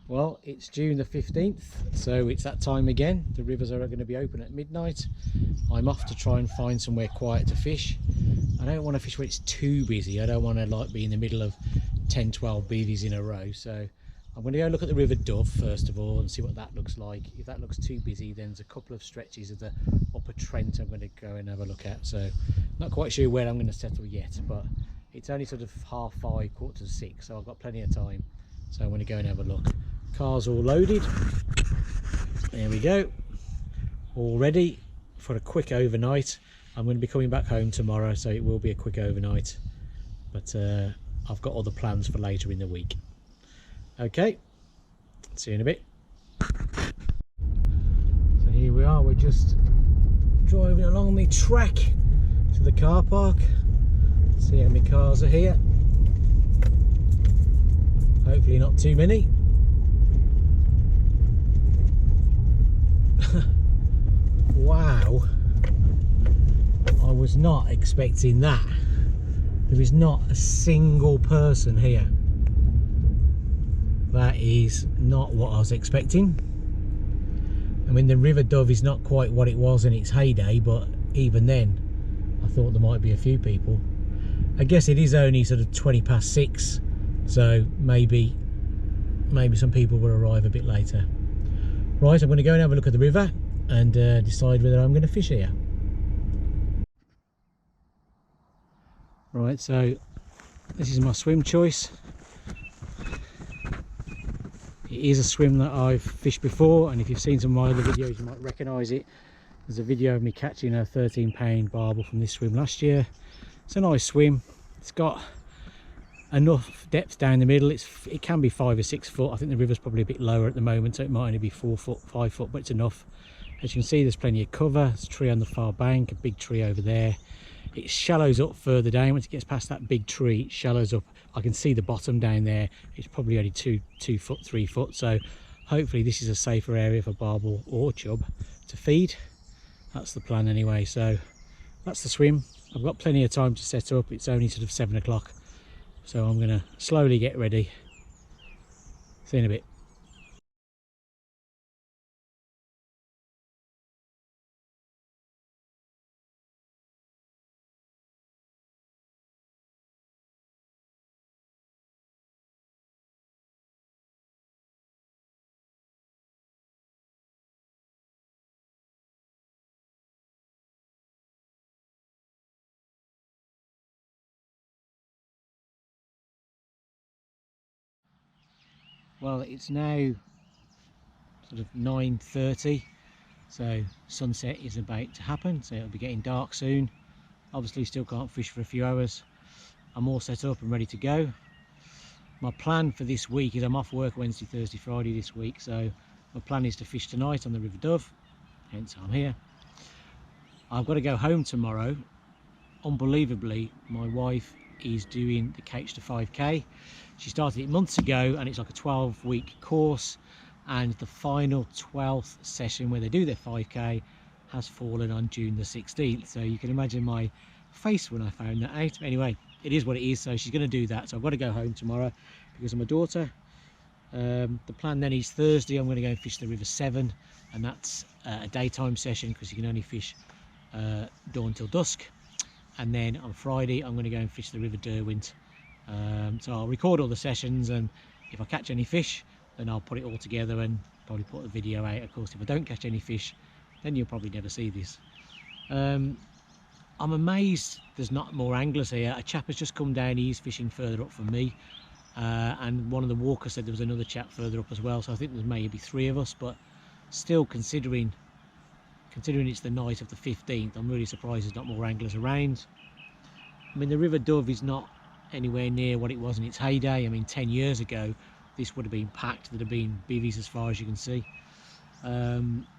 Well, it's June the 15th, so it's that time again. The rivers are going to be open at midnight. I'm off to try and find somewhere quiet to fish. I don't want to fish where it's too busy. I don't want to like be in the middle of 10-12 beavies in a row. So I'm going to go look at the River Dove first of all and see what that looks like. If that looks too busy, then there's a couple of stretches of the upper Trent I'm going to go and have a look at. So not quite sure where I'm going to settle yet, but it's only sort of 5:30, 5:45, so I've got plenty of time. So I'm going to go and have a look. Car's all loaded. There we go. All ready for a quick overnight. I'm going to be coming back home tomorrow, so it will be a quick overnight. But I've got other plans for later in the week. Okay, see you in a bit. So here we are. We're just driving along the track to the car park. See how many cars are here. Hopefully not too many. Wow, I was not expecting that. There is not a single person here. That is not what I was expecting. I mean, the River Dove is not quite what it was in its heyday, but even then I thought there might be a few people. I guess it is only sort of 6:20, so maybe some people will arrive a bit later. Right, I'm going to go and have a look at the river and decide whether I'm going to fish here. Right, so this is my swim choice. It is a swim that I've fished before, and if you've seen some of my other videos you might recognise it. There's a video of me catching a 13-pound barbel from this swim last year. It's a nice swim. It's got enough depth down the middle. It can be 5 or 6 foot. I think the river's probably a bit lower at the moment, so it might only be 4 foot, 5 foot, but it's enough. As you can see, there's plenty of cover. There's a tree on the far bank, a big tree over there. It shallows up further down. Once it gets past that big tree, it shallows up. I can see the bottom down there. It's probably only 2 foot, 3 foot, so hopefully this is a safer area for barbel or chub to feed. That's the plan anyway. So that's the swim. I've got plenty of time to set up. It's only sort of 7 o'clock, so I'm going to slowly get ready. See you in a bit. Well, it's now sort of 9:30, so sunset is about to happen, so it'll be getting dark soon. Obviously still can't fish for a few hours. I'm all set up and ready to go. My plan for this week is I'm off work Wednesday, Thursday, Friday this week, so my plan is to fish tonight on the River Dove, hence I'm here. I've got to go home tomorrow. Unbelievably, my wife is doing the Couch to 5k. She started it months ago, and it's like a 12-week course, and the final 12th session where they do their 5k has fallen on June the 16th, so you can imagine my face when I found that out. Anyway, it is what it is, so she's going to do that, so I've got to go home tomorrow because of my daughter. The plan then is Thursday I'm going to go and fish the River Severn, and that's a daytime session because you can only fish dawn till dusk. And then on Friday I'm going to go and fish the River Derwent. So I'll record all the sessions, and if I catch any fish then I'll put it all together and probably put a video out. Of course, if I don't catch any fish then you'll probably never see this. I'm amazed there's not more anglers here. A chap has just come down, he's fishing further up from me, and one of the walkers said there was another chap further up as well, so I think there's maybe 3 of us, but still considering it's the night of the 15th, I'm really surprised there's not more anglers around. I mean, the River Dove is not anywhere near what it was in its heyday. I mean, 10 years ago this would have been packed. There'd have been beavies as far as you can see.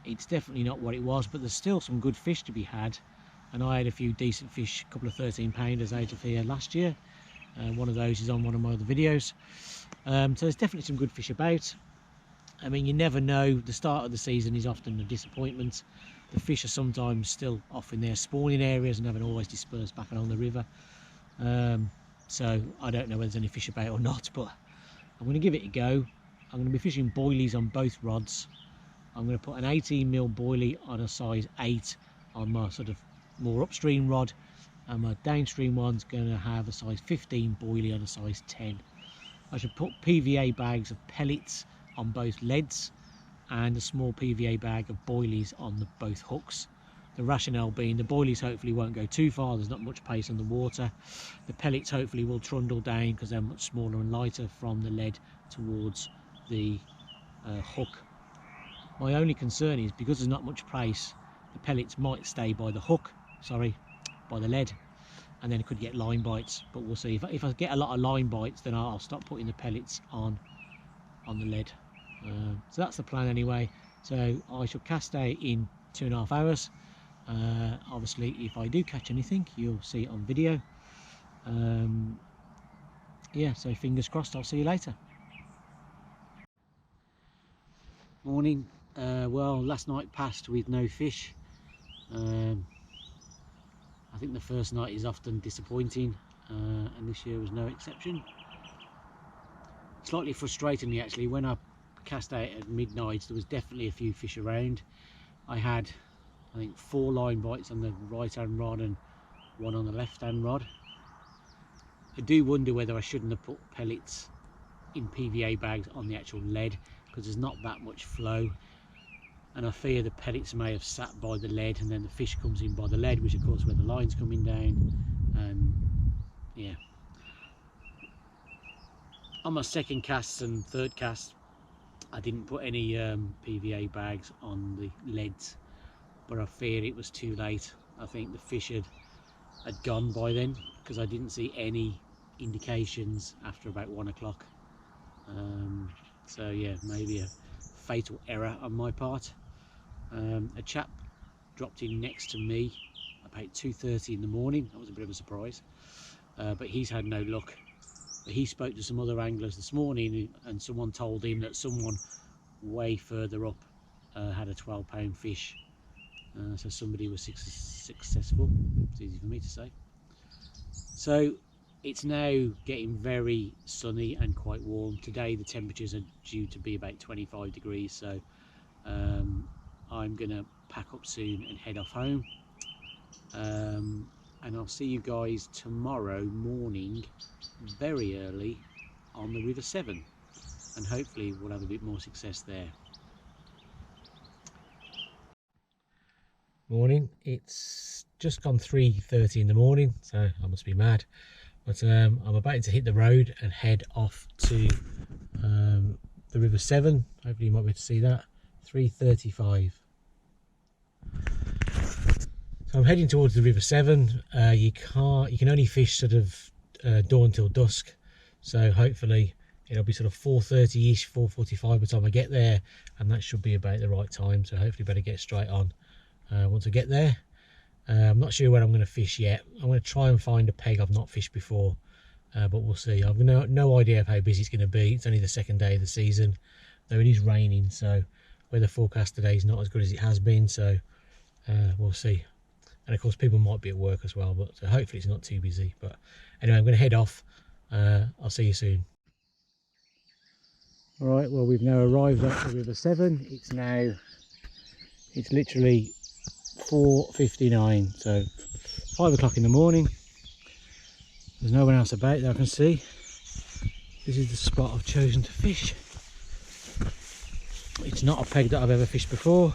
It's definitely not what it was, but there's still some good fish to be had, and I had a few decent fish, a couple of 13-pounders out of here last year. One of those is on one of my other videos. So there's definitely some good fish about. I mean, you never know. The start of the season is often a disappointment. The fish are sometimes still off in their spawning areas and haven't always dispersed back along the river. So I don't know whether there's any fish about or not, but I'm going to give it a go. I'm going to be fishing boilies on both rods. I'm going to put an 18mm boilie on a size 8 on my sort of more upstream rod, and my downstream one's going to have a size 15 boilie on a size 10. I should put PVA bags of pellets on both leads and a small PVA bag of boilies on both hooks. The rationale being the boilies hopefully won't go too far, there's not much pace on the water. The pellets hopefully will trundle down because they're much smaller and lighter from the lead towards the hook. My only concern is because there's not much pace, the pellets might stay by the hook, by the lead, and then it could get line bites, but we'll see. If I get a lot of line bites, then I'll stop putting the pellets on the lead. So that's the plan anyway. So I shall cast out in 2.5 hours. Obviously if I do catch anything, you'll see it on video. Yeah, so fingers crossed. I'll see you later. Morning. Well, last night passed with no fish. I think the first night is often disappointing, and this year was no exception. Slightly frustratingly actually, when I cast out at midnight, there was definitely a few fish around. I had, I think, 4 line bites on the right hand rod and 1 on the left hand rod. I do wonder whether I shouldn't have put pellets in PVA bags on the actual lead, because there's not that much flow, and I fear the pellets may have sat by the lead and then the fish comes in by the lead, which of course where the line's coming down. And yeah, on my second cast and third cast I didn't put any PVA bags on the leads, but I fear it was too late. I think the fish had gone by then, because I didn't see any indications after about 1 o'clock. So yeah, maybe a fatal error on my part. A chap dropped in next to me about 2:30 in the morning. That was a bit of a surprise, but he's had no luck. But he spoke to some other anglers this morning, and someone told him that someone way further up had a 12-pound fish. So somebody was successful. It's easy for me to say. So it's now getting very sunny and quite warm. Today the temperatures are due to be about 25 degrees, so I'm gonna pack up soon and head off home, and I'll see you guys tomorrow morning very early on the River Severn, and hopefully we'll have a bit more success there. Morning, it's just gone 3:30 in the morning, so I must be mad, but I'm about to hit the road and head off to the River Severn. Hopefully you might be able to see that. 3:35. So I'm heading towards the River Severn. You can only fish sort of dawn till dusk, so hopefully it'll be sort of 4:30ish, 4:45 by the time I get there, and that should be about the right time. So hopefully better get straight on once I get there. I'm not sure where I'm going to fish yet. I'm going to try and find a peg I've not fished before, but we'll see. I've no idea of how busy it's going to be. It's only the second day of the season, though it is raining, so weather forecast today is not as good as it has been, so we'll see. And of course people might be at work as well, but hopefully it's not too busy. But anyway, I'm going to head off. I'll see you soon. All right, well, we've now arrived at the River Severn. It's literally 4:59, so 5 o'clock in the morning. There's no one else about that I can see. This is the spot I've chosen to fish. It's not a peg that I've ever fished before.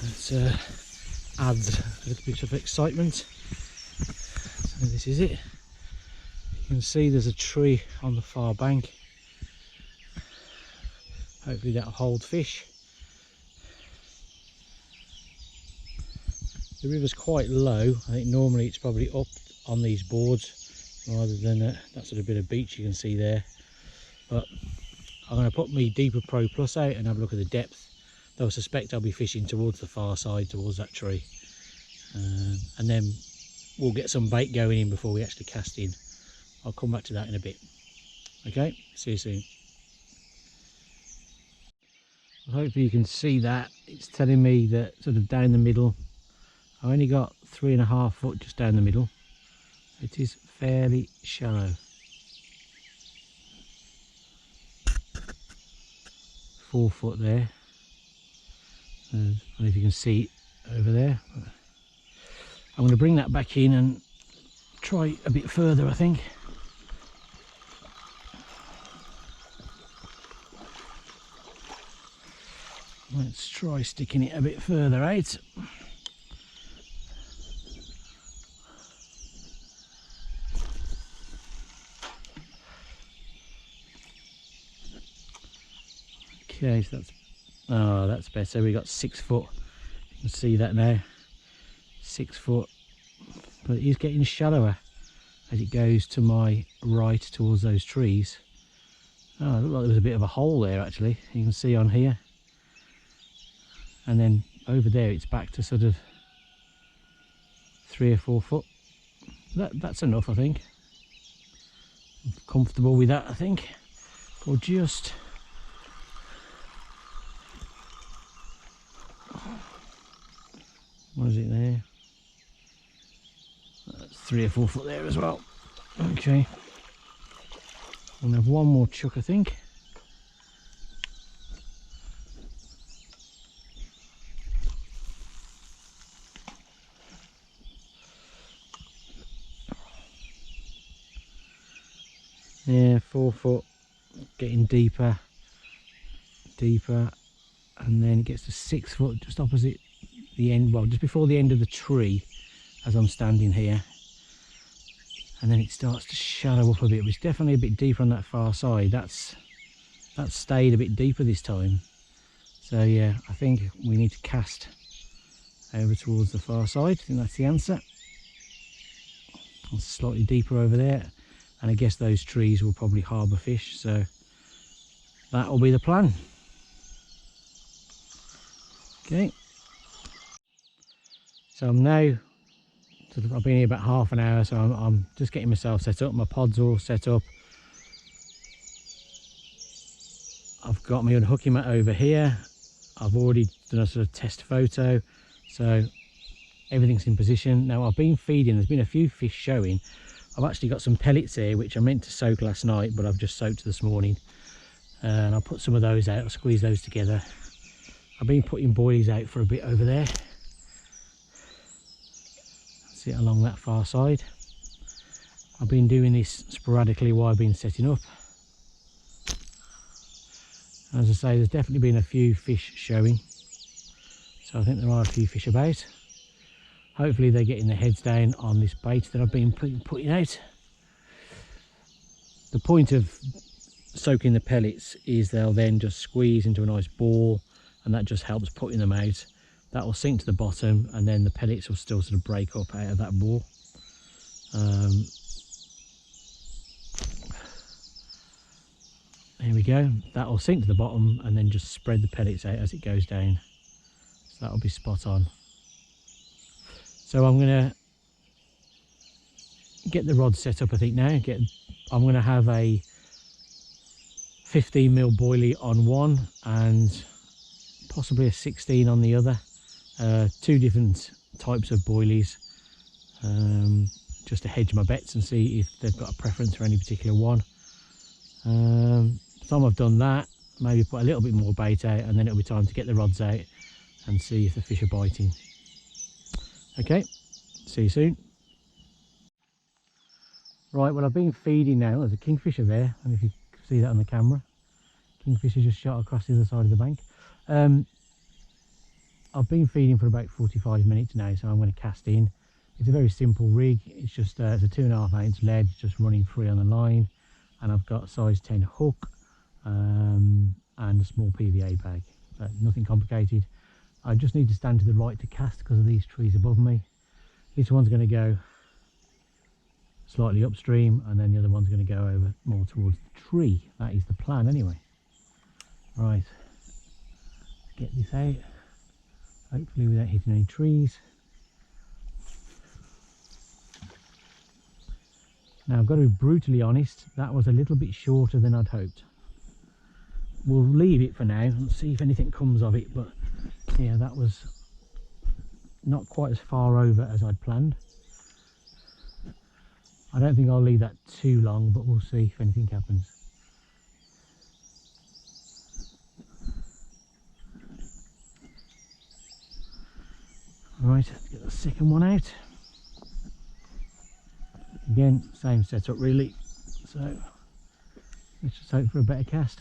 It adds a little bit of excitement. So this is it. You can see there's a tree on the far bank. Hopefully that'll hold fish. The river's quite low. I think normally it's probably up on these boards rather than that sort of bit of beach you can see there. But I'm going to put my Deeper Pro Plus out and have a look at the depth, though I suspect I'll be fishing towards the far side, towards that tree. And then we'll get some bait going in before we actually cast in. I'll come back to that in a bit. Okay, see you soon. Hopefully you can see that. It's telling me that sort of down the middle, I only got 3.5 foot just down the middle. It is fairly shallow. 4 foot there. I don't know if you can see it over there. I'm going to bring that back in and try a bit further, I think. Let's try sticking it a bit further out. Okay, so that's better. We got 6 foot. You can see that now. 6 foot. But it is getting shallower as it goes to my right towards those trees. Oh, it looked like there was a bit of a hole there actually. You can see on here. And then over there it's back to sort of 3 or 4 foot. That's enough, I think. I'm comfortable with that, I think. Or just what is it there? That's 3 or 4 foot there as well. Okay. I'm gonna have one more chuck, I think. Yeah, 4 foot, getting deeper, and then it gets to 6 foot just opposite the end, well, just before the end of the tree as I'm standing here. And then it starts to shallow up a bit, which is definitely a bit deeper on that far side. That's stayed a bit deeper this time. So yeah, I think we need to cast over towards the far side. I think that's the answer. It's slightly deeper over there. And I guess those trees will probably harbour fish, so that will be the plan. Okay. So I'm now, I've been here about half an hour, so I'm just getting myself set up. My pod's all set up. I've got my unhooking mat over here. I've already done a sort of test photo, so everything's in position. Now I've been feeding, there's been a few fish showing. I've actually got some pellets here which I meant to soak last night, but I've just soaked this morning, and I'll put some of those out. I'll squeeze those together. I've been putting boilies out for a bit over there. See it along that far side. I've been doing this sporadically while I've been setting up. As I say, there's definitely been a few fish showing, so I think there are a few fish about. Hopefully they're getting their heads down on this bait that I've been putting out. The point of soaking the pellets is they'll then just squeeze into a nice ball, and that just helps putting them out. That will sink to the bottom, and then the pellets will still sort of break up out of that ball. Here we go. That will sink to the bottom and then just spread the pellets out as it goes down. So that'll be spot on. So I'm going to get the rod set up, I think now. I'm going to have a 15mm boilie on one and possibly a 16 on the other. 2 different types of boilies, just to hedge my bets and see if they've got a preference for any particular one. Time I've done that, maybe put a little bit more bait out, and then it'll be time to get the rods out and see if the fish are biting. Okay, see you soon. Right, well, I've been feeding now. There's a kingfisher there, and if you can see that on the camera, kingfisher just shot across the other side of the bank. I've been feeding for about 45 minutes now, so I'm going to cast in. It's a very simple rig. It's just it's a 2.5 ounce lead just running free on the line, and I've got a size 10 hook and a small PVA bag. Nothing complicated. I just need to stand to the right to cast because of these trees above me. This one's going to go slightly upstream, and then the other one's going to go over more towards the tree. That is the plan anyway. Right, get this out, hopefully without hitting any trees. Now I've got to be brutally honest, that was a little bit shorter than I'd hoped. We'll leave it for now and see if anything comes of it, but yeah, that was not quite as far over as I'd planned. I don't think I'll leave that too long, but we'll see if anything happens. the second one out. Again, same setup really, so let's just hope for a better cast.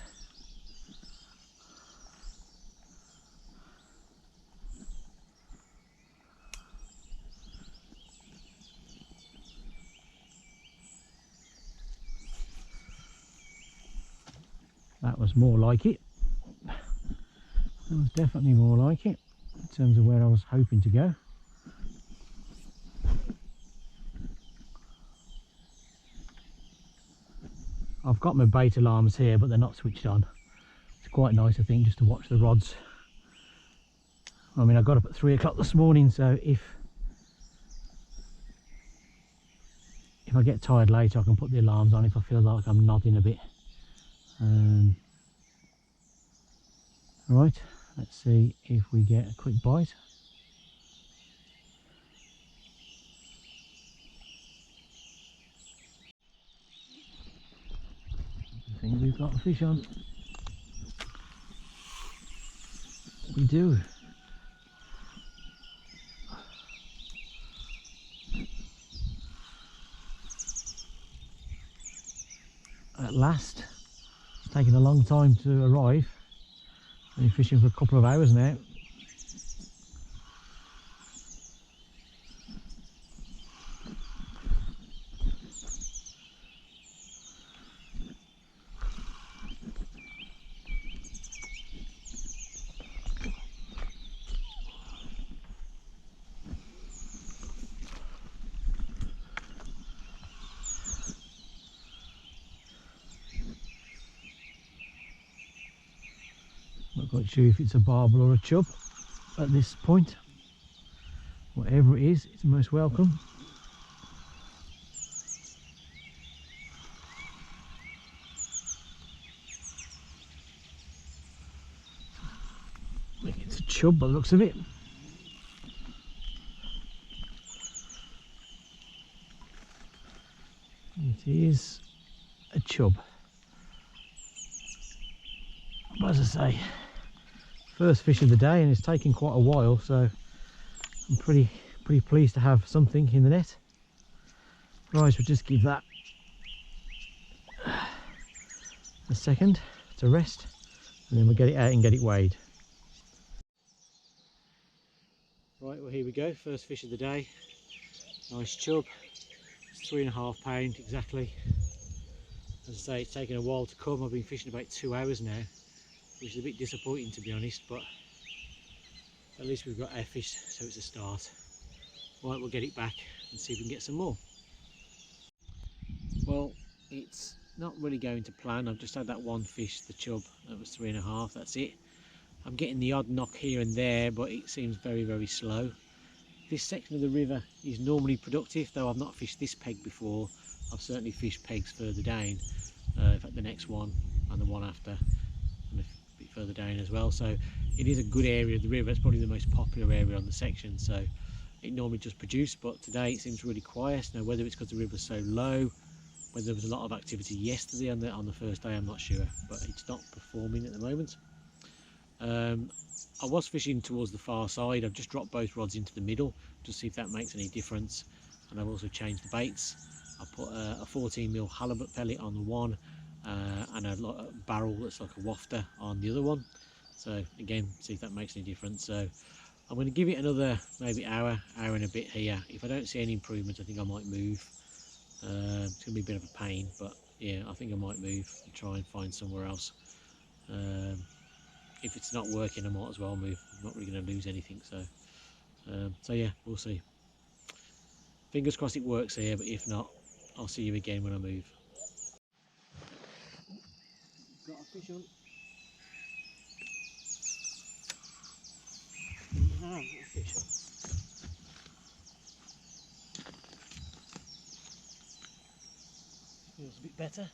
That was more like it. That was definitely more like it in terms of where I was hoping to go. I've got my bait alarms here, but they're not switched on. It's quite nice, I think, just to watch the rods. I mean, I got up at 3 o'clock this morning, so if I get tired later, I can put the alarms on if I feel like I'm nodding a bit. Right, let's see if we get a quick bite. I think we've got a fish on. We do. At last. It's taken a long time to arrive. Been fishing for a couple of hours now. Not quite sure if it's a barbel or a chub at this point. Whatever it is, it's most welcome. I think it's a chub by the looks of it. It is a chub. But as I say, first fish of the day, and it's taken quite a while, so I'm pretty pleased to have something in the net. Right, we'll just give that a second to rest, and then we'll get it out and get it weighed. Right, well here we go, first fish of the day. Nice chub, it's 3.5 pound exactly. As I say, it's taken a while to come. I've been fishing about 2 hours now, which is a bit disappointing to be honest, but at least we've got our fish, so it's a start. Right, we'll get it back and see if we can get some more. Well, it's not really going to plan. I've just had that one fish, the chub, that was 3.5, that's it. I'm getting the odd knock here and there, but it seems very slow. This section of the river is normally productive, though I've not fished this peg before. I've certainly fished pegs further down, in fact the next one and the one after, and a bit further down as well. So it is a good area of the river. It's probably the most popular area on the section, so it normally just produces, but today it seems really quiet. Now whether it's because the river's so low, whether there was a lot of activity yesterday on the first day, I'm not sure, but it's not performing at the moment. I was fishing towards the far side. I've just dropped both rods into the middle to see if that makes any difference, and I've also changed the baits. I put a 14mm halibut pellet on the one, and a barrel that's like a wafter on the other one. So again, see if that makes any difference. So I'm going to give it another maybe hour and a bit here. If I don't see any improvement, I think I might move. It's going to be a bit of a pain, but yeah, I think I might move and try and find somewhere else. If it's not working, I might as well move. I'm not really going to lose anything, so yeah, we'll see. Fingers crossed it works here, but if not, I'll see you again when I move. Got a fish on. We have a fish on. Feels a bit better.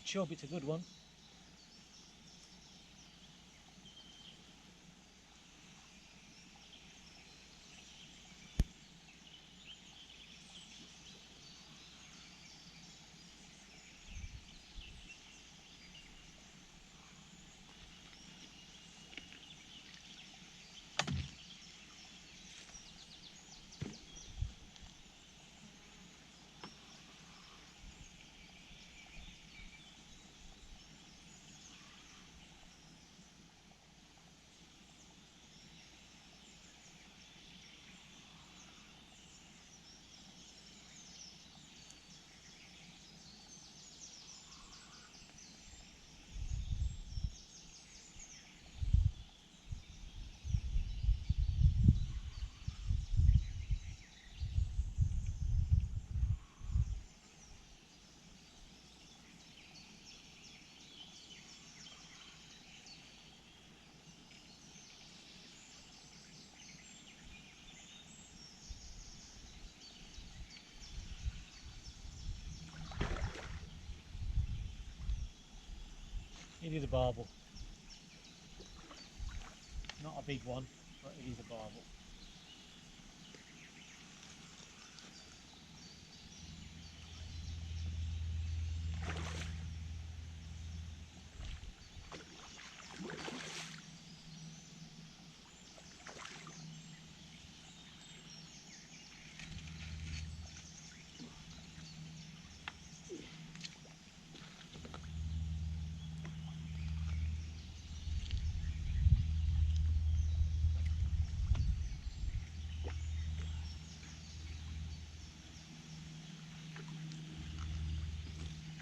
a chub, it's a good one. It is a barbel. Not a big one, but it is a barbel.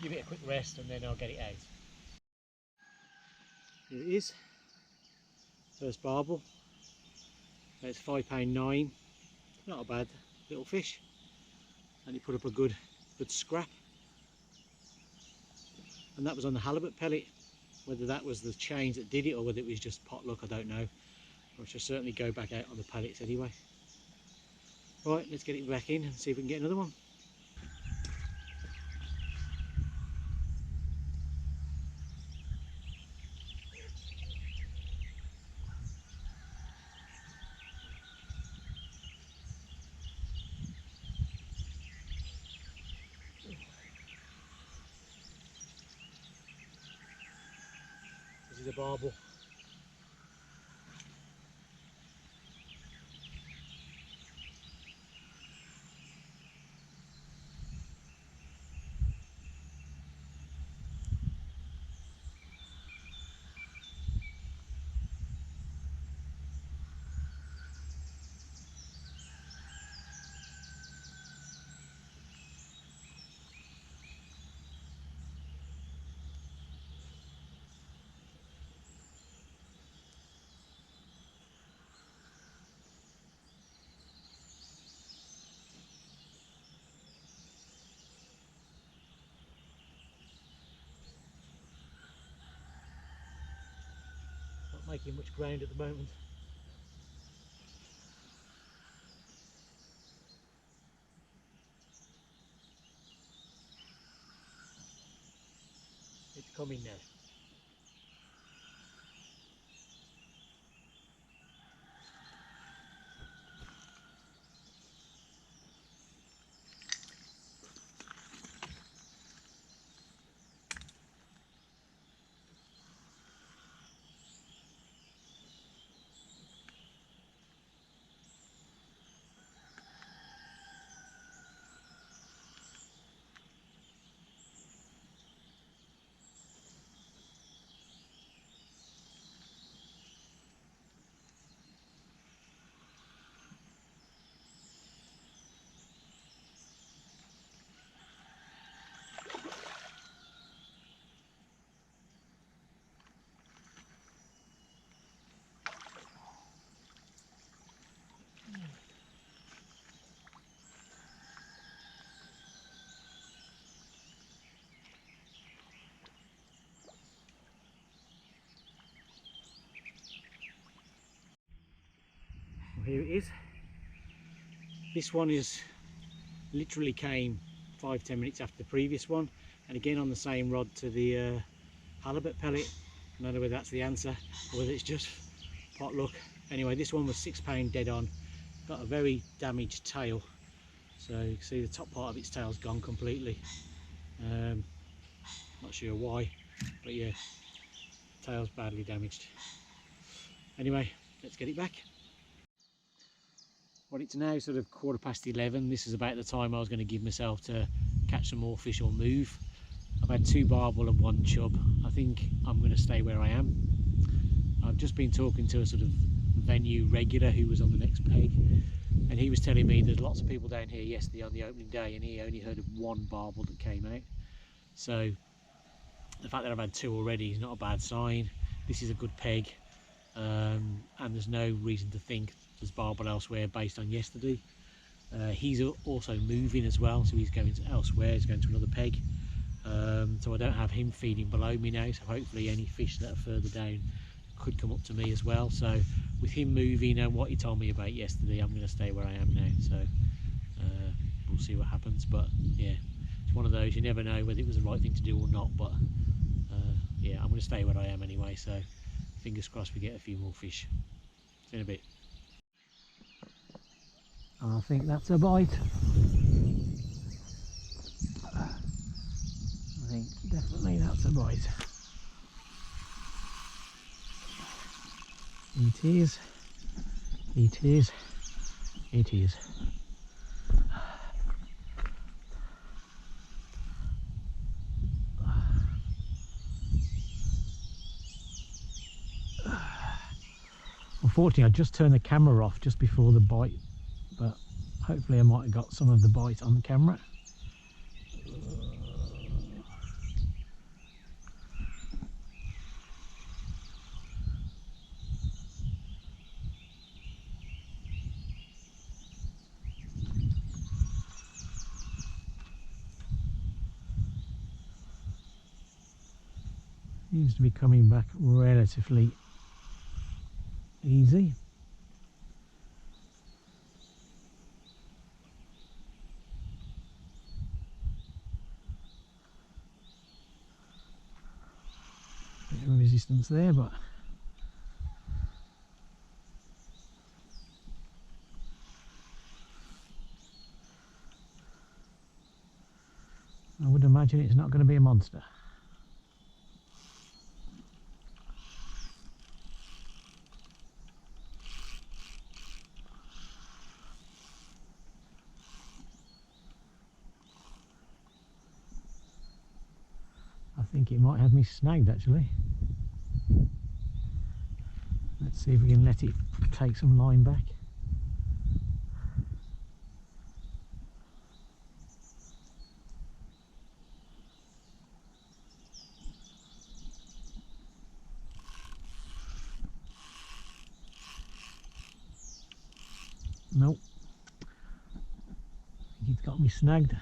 Give it a quick rest and then I'll get it out. Here it is, first barbel. It's £5.9, not a bad little fish, and he put up a good scrap. And that was on the halibut pellet. Whether that was the change that did it or whether it was just pot luck, I don't know. I shall certainly go back out on the pellets anyway. Right, let's get it back in and see if we can get another one. This is a barbel. Not making much ground at the moment. It's coming now. Well, here it is. This one is literally came 5-10 minutes after the previous one. and again on the same rod to the halibut pellet. I don't know whether that's the answer or whether it's just pot luck. Anyway, this one was £6 dead on, got a very damaged tail, so you can see the top part of its tail's gone completely. Not sure why, but yeah, tail's badly damaged. Anyway, let's get it back. Well, it's now sort of 11:15. This is about the time I was going to give myself to catch some more fish or move. I've had 2 barbel and 1 chub. I think I'm going to stay where I am. I've just been talking to a sort of venue regular who was on the next peg, and he was telling me there's lots of people down here yesterday on the opening day, and he only heard of 1 barbel that came out. So the fact that I've had 2 already is not a bad sign. This is a good peg, and there's no reason to think there's barbel elsewhere based on yesterday. He's also moving as well, so he's going to elsewhere, he's going to another peg. So I don't have him feeding below me now, so hopefully any fish that are further down could come up to me as well. So with him moving and what he told me about yesterday, I'm going to stay where I am now. So we'll see what happens, but yeah, it's one of those, you never know whether it was the right thing to do or not, but yeah, I'm going to stay where I am anyway, so fingers crossed we get a few more fish. See you in a bit. I think that's a bite. I think definitely that's a bite. It is. It is. It is. Unfortunately, I just turned the camera off just before the bite, but hopefully I might have got some of the bite on the camera. Seems to be coming back relatively easy. Bit of resistance there, but I would imagine it's not going to be a monster. I think it might have me snagged actually. Let's see if we can let it take some line back. Nope. I think it's got me snagged.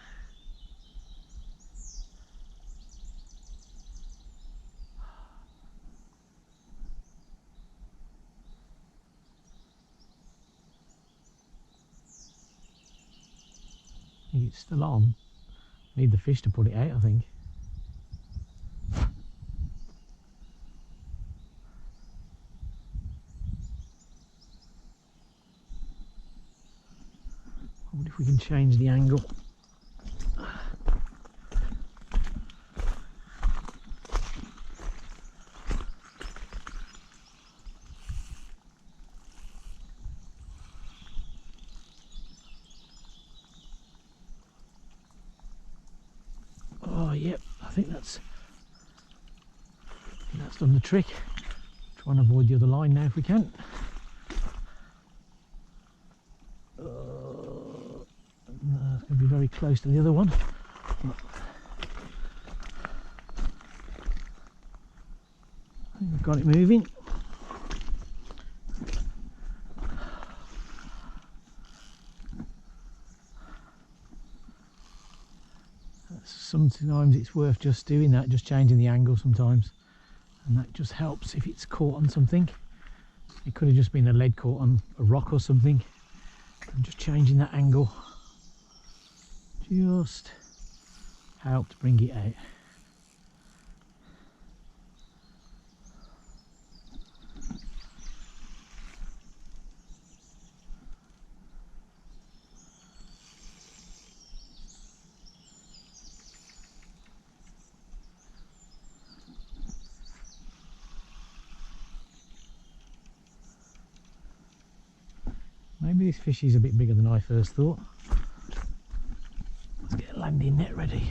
I think it's still on. Need the fish to put it out, I think. I wonder if we can change the angle. Oh yep, I think that's done the trick. Try and avoid the other line now if we can. It's going to be very close to the other one. I think we've got it moving. Sometimes it's worth just doing that, just changing the angle sometimes, and that just helps if it's caught on something. It could have just been a lead caught on a rock or something, and just changing that angle just helped bring it out. Maybe this fish is a bit bigger than I first thought. Let's get a landing net ready.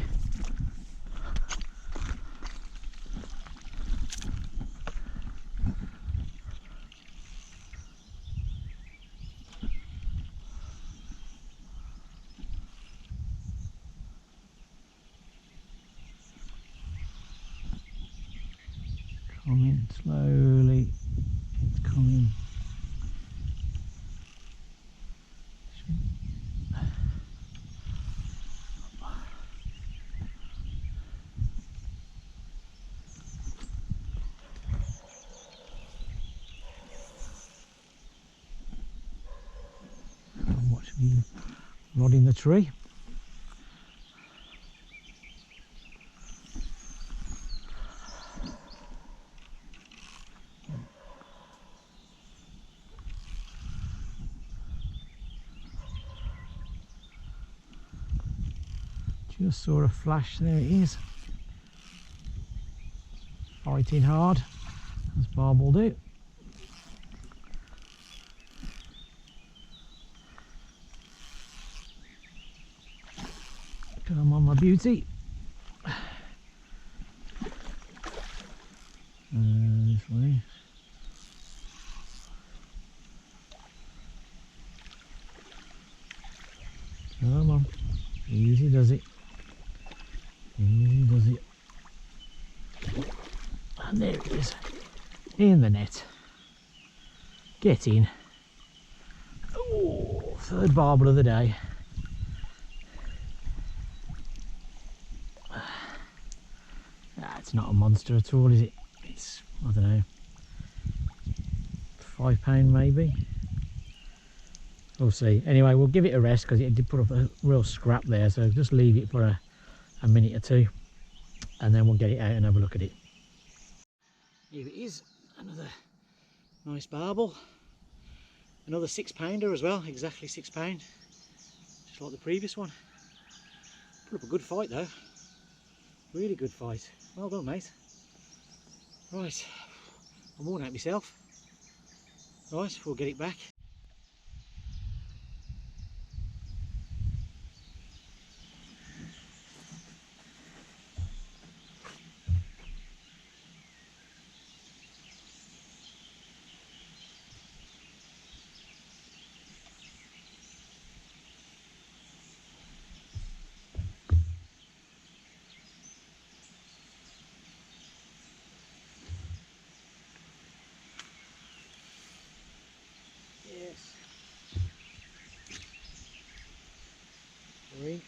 Coming slowly, it's coming. And watch me rod in the tree. Just saw a flash, there it is. Fighting hard, as Barbel do. Come on, my beauty. This way. Come on. Easy does it. Easy does it. And there it is. In the net. Get in. Oh, third barbel of the day. It's not a monster at all, is it? It's, I don't know, £5 maybe. We'll see. Anyway, we'll give it a rest because it did put up a real scrap there, so just leave it for a minute or two and then we'll get it out and have a look at it. Here it is, another nice barbel, another £6-pounder as well, exactly £6, just like the previous one. Put up a good fight though, really good fight. Well done, mate. Right, I'm worn out myself. Right, we'll get it back. Yes. 3.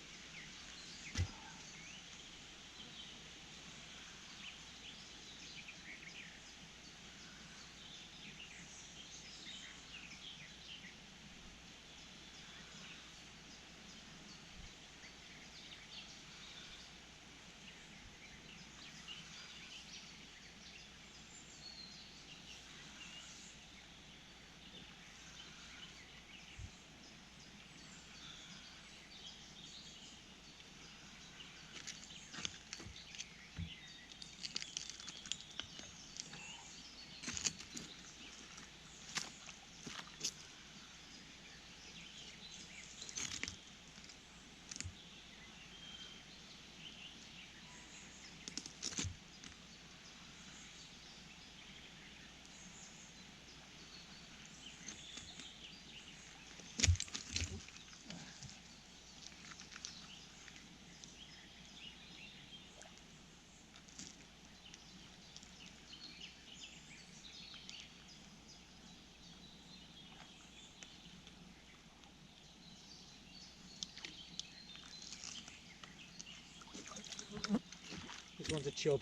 This one's a chub.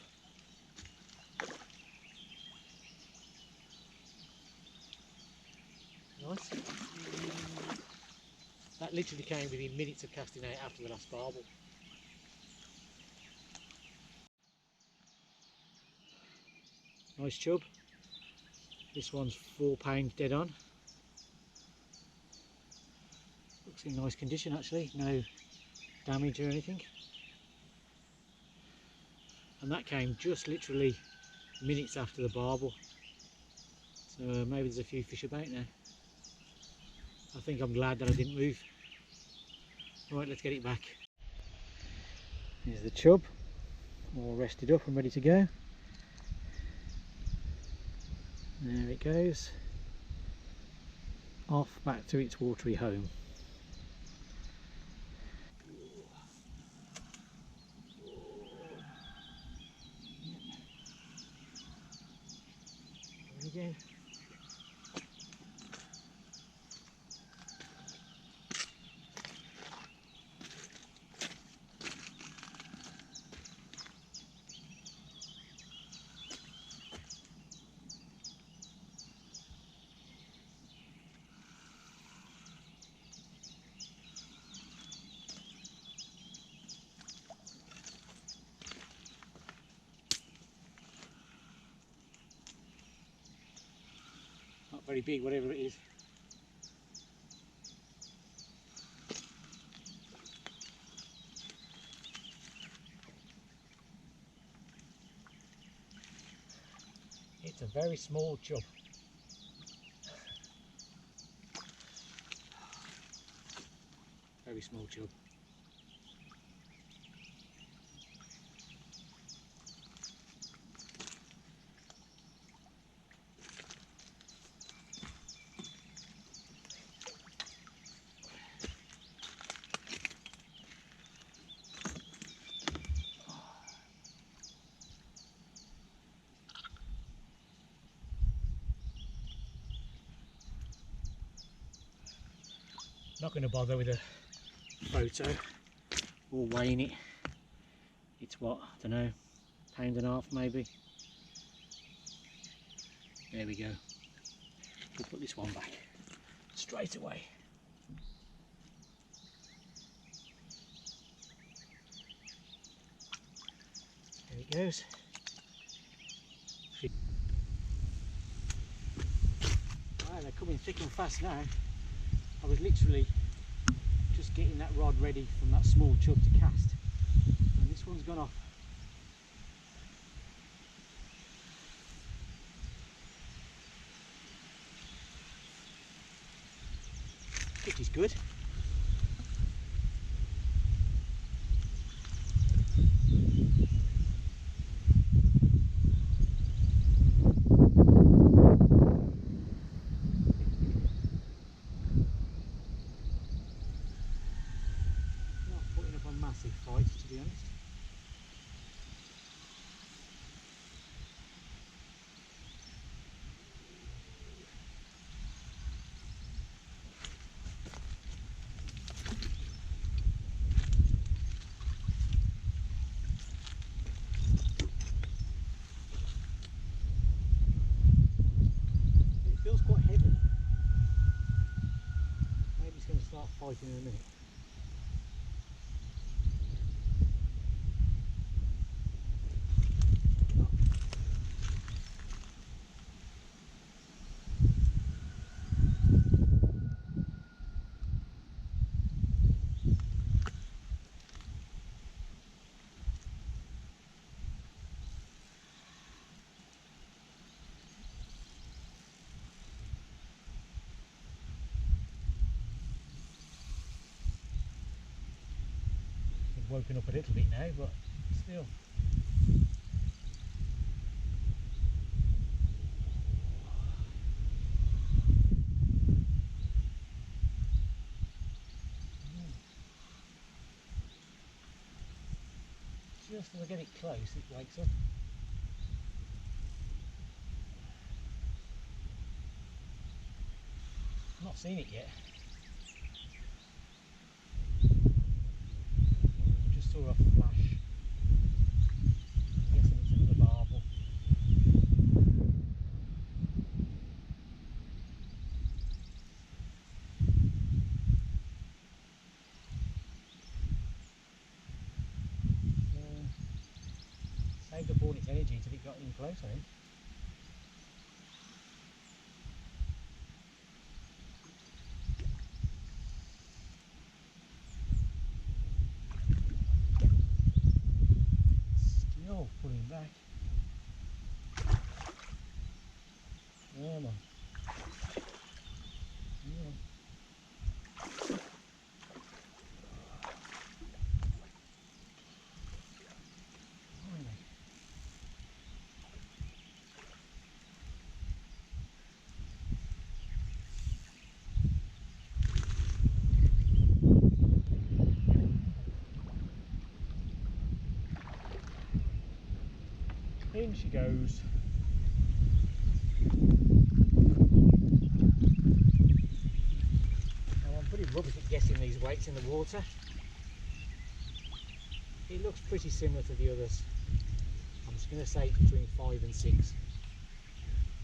Nice. That literally came within minutes of casting out after the last barbel. Nice chub. This one's £4 dead on. Looks in nice condition actually, no damage or anything. And that came just literally minutes after the barbel. So maybe there's a few fish about now. I think I'm glad that I didn't move. Right, let's get it back. Here's the chub, all rested up and ready to go. There it goes, off back to its watery home. Again. Not very big, whatever it is. It's a very small chub. Very small chub. Not going to bother with a photo or weighing it. It's what, I don't know, £1.5 maybe. There we go. We'll put this one back straight away. There it goes. Right, they're coming thick and fast now. I was literally just getting that rod ready from that small chub to cast, and this one's gone off. Which is good. Not putting up a massive fight, to be honest. It feels quite heavy. Maybe it's going to start fighting in a minute. It's woken up a little bit now, but still. Just as I get it close, it wakes up. I've not seen it yet. I just saw a flash. I'm guessing it's another barbel. Saved up all its energy till it got in close, I think. Still pulling back. Come on. Come on. she goes. Now, I'm pretty rubbish at guessing these weights in the water. It looks pretty similar to the others. I'm just going to say it's between 5 and 6.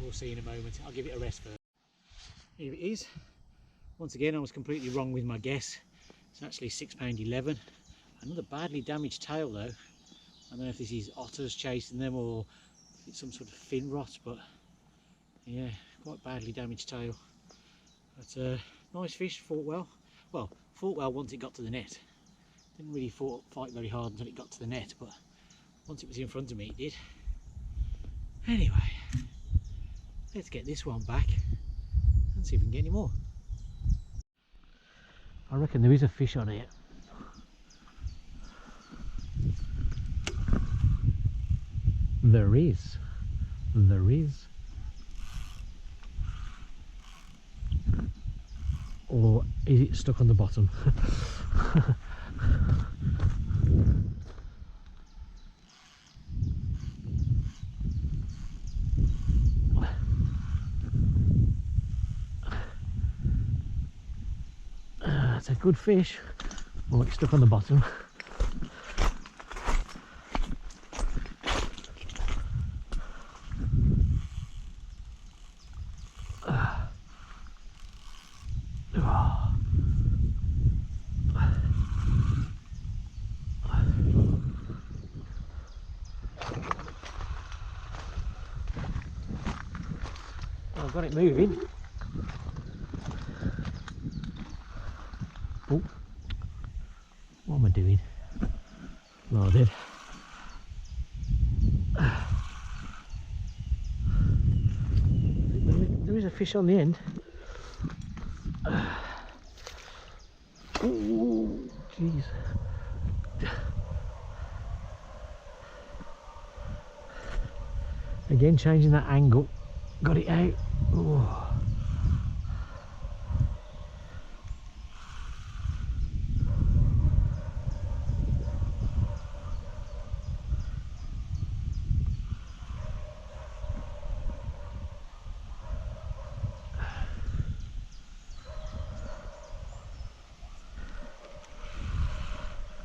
We'll see in a moment. I'll give it a rest first. Here it is. Once again, I was completely wrong with my guess. It's actually £6.11. Another badly damaged tail though. I don't know if this is otters chasing them or if it's some sort of fin rot, but yeah, quite badly damaged tail. But nice fish, fought well. Well, fought well once it got to the net. Didn't really fight very hard until it got to the net, but once it was in front of me it did. Anyway, let's get this one back and see if we can get any more. I reckon there is a fish on here. There is. There is. Or is it stuck on the bottom? It's a good fish. Oh, it's stuck on the bottom. I've got it moving. Oh, what am I doing? No, I did. There is a fish on the end. Oh, jeez. Again, changing that angle. Got it out. Oh.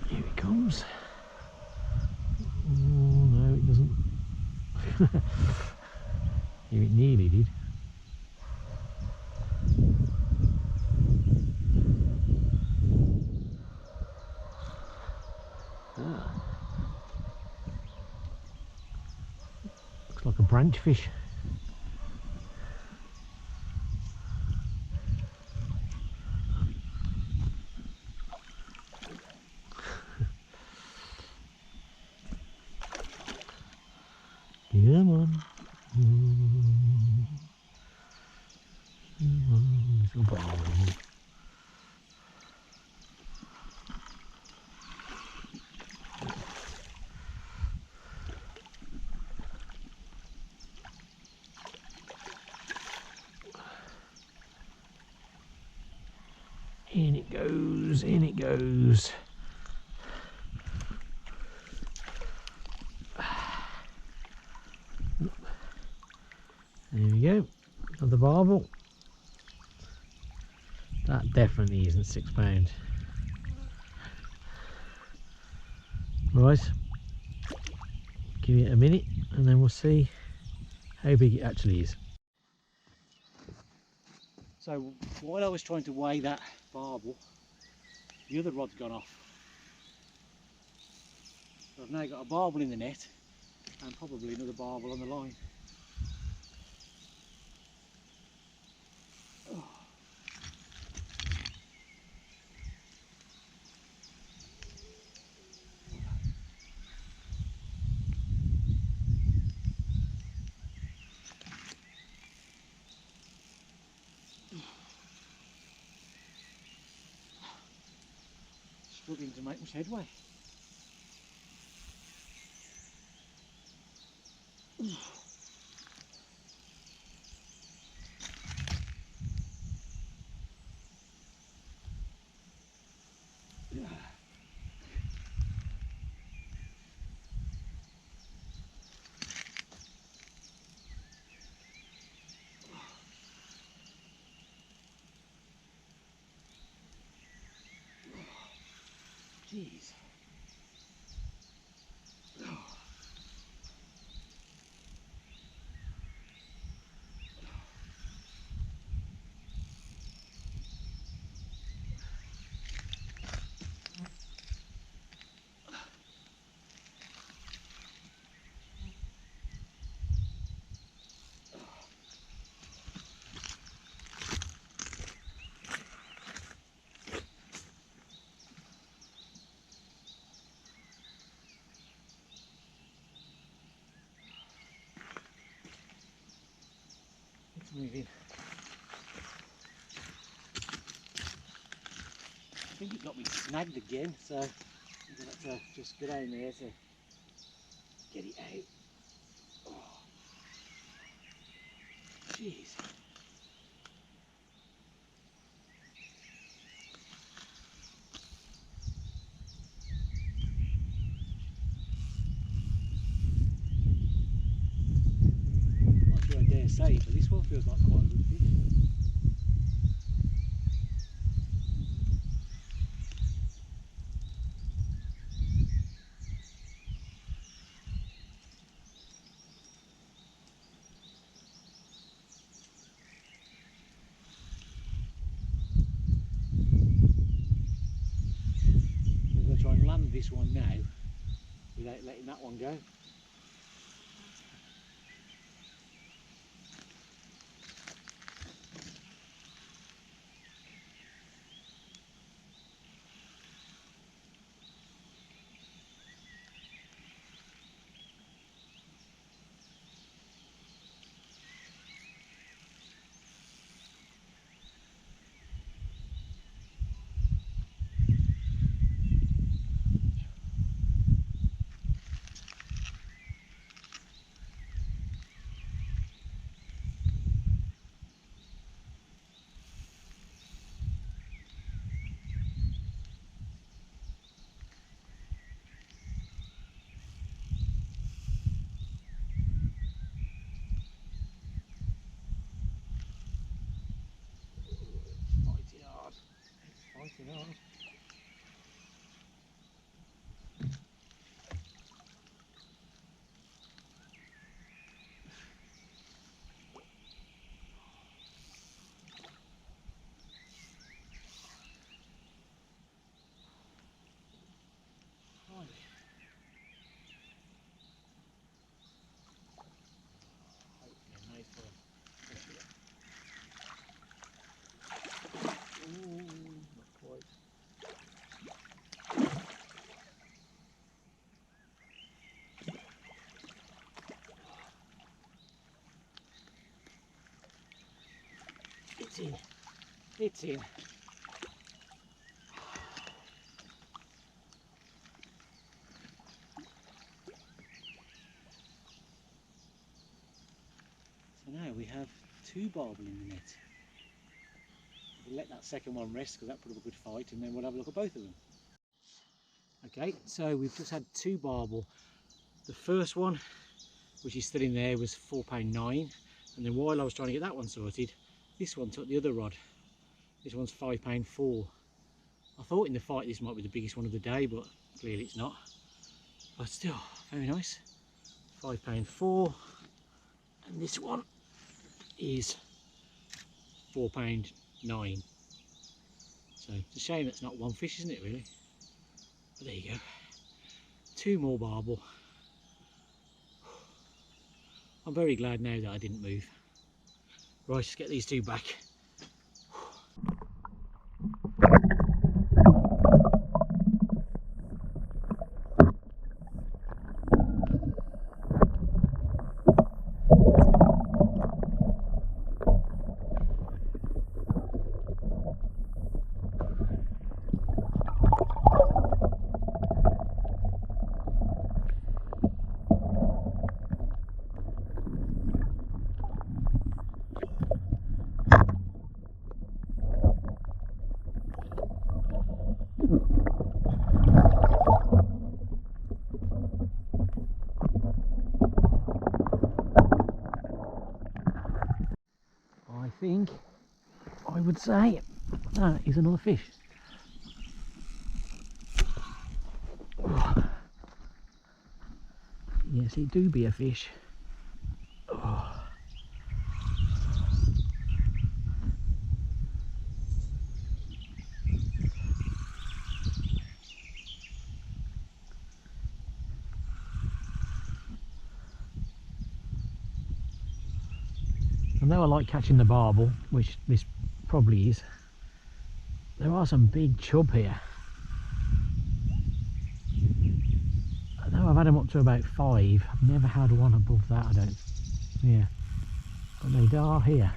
Here it comes. Oh, no, it doesn't. Here it nearly did. Looks like a branch fish. Come on. Come on, little ball. In it goes, in it goes. There we go, another barbel. That definitely isn't £6. Right, give it a minute and then we'll see how big it actually is. So while I was trying to weigh that barbel, the other rod's gone off. So I've now got a barbel in the net and probably another barbel on the line. Oh. Struggling to make much headway. Jeez. It's moving. I think it got me snagged again, so I'm going to have to just go down there to get it out. Oh, jeez. Not sure I dare say it, but this one feels like quite a good fish. I'm going to try and land this one now without letting that one go. Fighting hard. Fighting hard. It's in. It's in. So now we have 2 barbel in the net. We'll let that second one rest because that put up a good fight, and then we'll have a look at both of them. Okay, so we've just had 2 barbel. The first one, which is still in there, was £4.9, and then while I was trying to get that one sorted, this one took the other rod. This one's £5.4. I thought in the fight this might be the biggest one of the day, but clearly it's not. But still, very nice. £5.4, and this one is £4.9. So it's a shame that's not one fish, isn't it, really? But there you go. 2 more barbel. I'm very glad now that I didn't move. Right, let's get these 2 back. I think I would say that is another fish. Yes, it do be a fish. Oh. I know I like catching the barbel, which this probably is. There are some big chub here. I know I've had them up to about 5. I've never had one above that, I don't. Yeah, but they are here.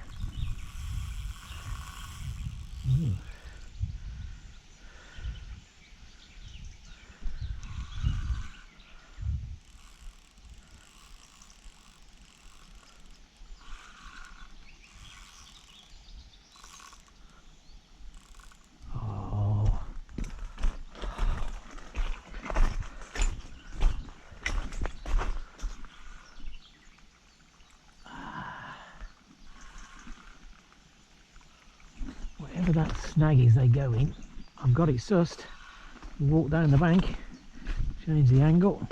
Ooh. Wherever that snag is they go in, I've got it sussed. Walk down the bank, change the angle,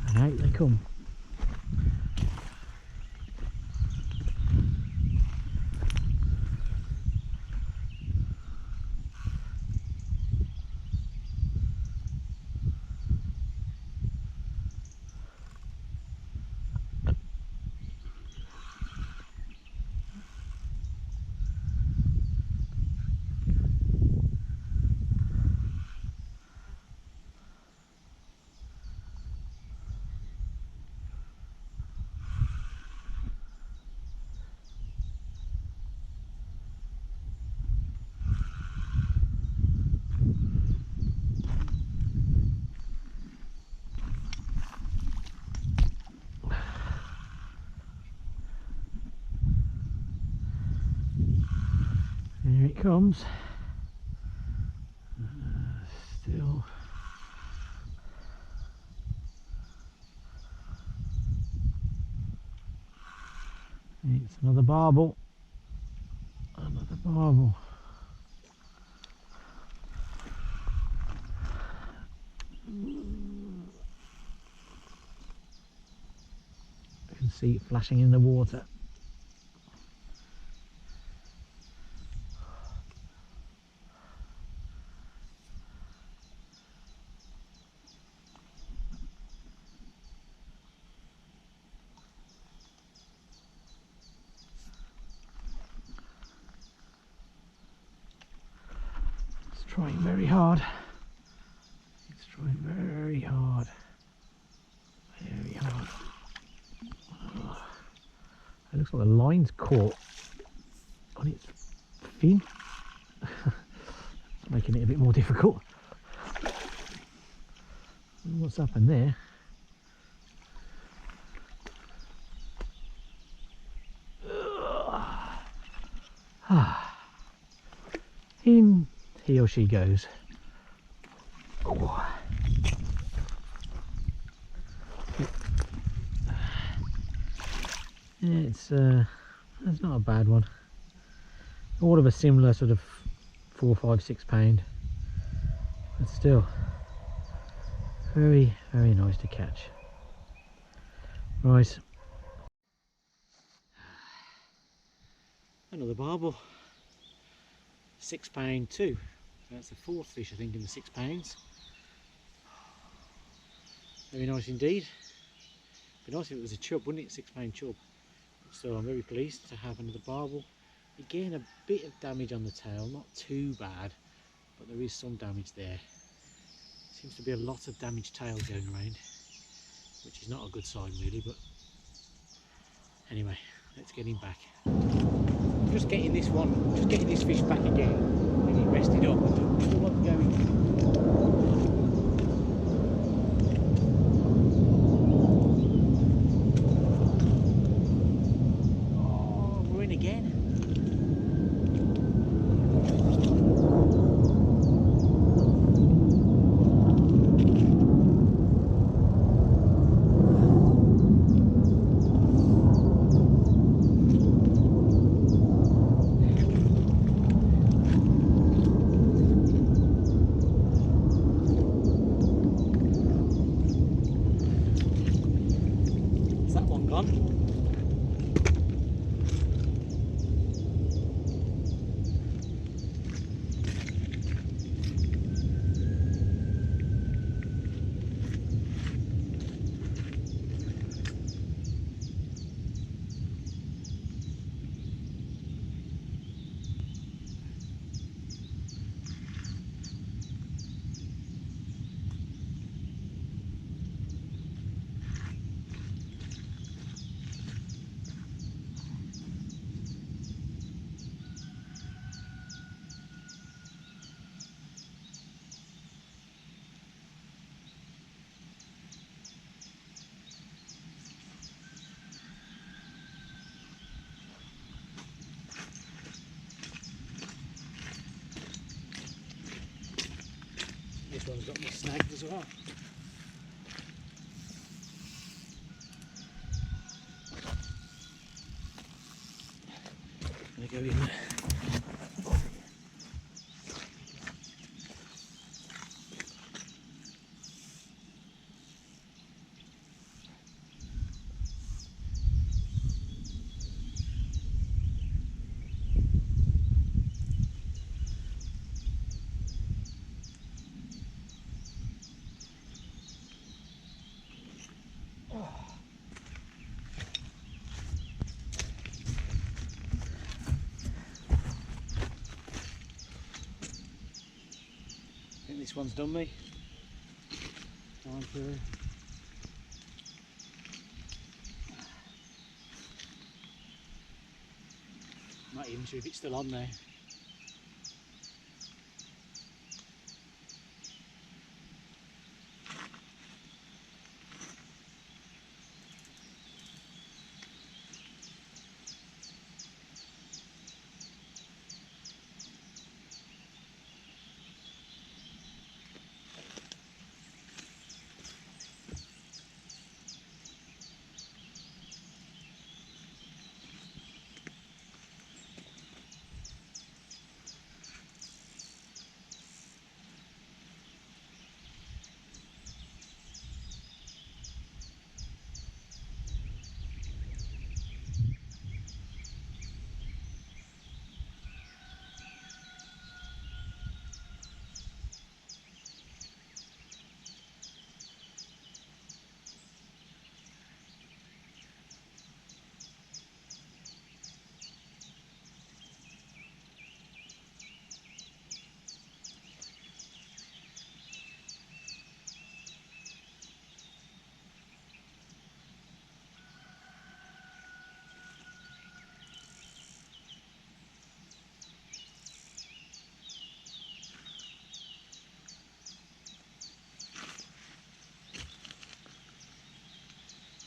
and out they come. Here it comes. Still. It's another barbel. Another barbel. You can see it flashing in the water. Trying very hard. It's trying very hard. Very hard. Oh. It looks like the line's caught on its fin. Making it a bit more difficult. What's happened there? In he or she goes. Oh. Yeah, it's not a bad one. All of a similar sort of 4, 5, 6 pound, but still very, very nice to catch. Right, another barbel, £6 too. So that's the 4th fish I think in the £6. Very nice indeed. Be nice if it was a chub, wouldn't it? £6 chub. So I'm very pleased to have another barbel. Again, a bit of damage on the tail, not too bad, but there is some damage there. Seems to be a lot of damaged tails going around, which is not a good sign really, but anyway, let's get him back. Just getting this fish back again, getting rested up. Still got going. Again. on. This one's got me snagged as well. I'm gonna go in there. I think this one's done me. Going through. Not even sure if it's still on there.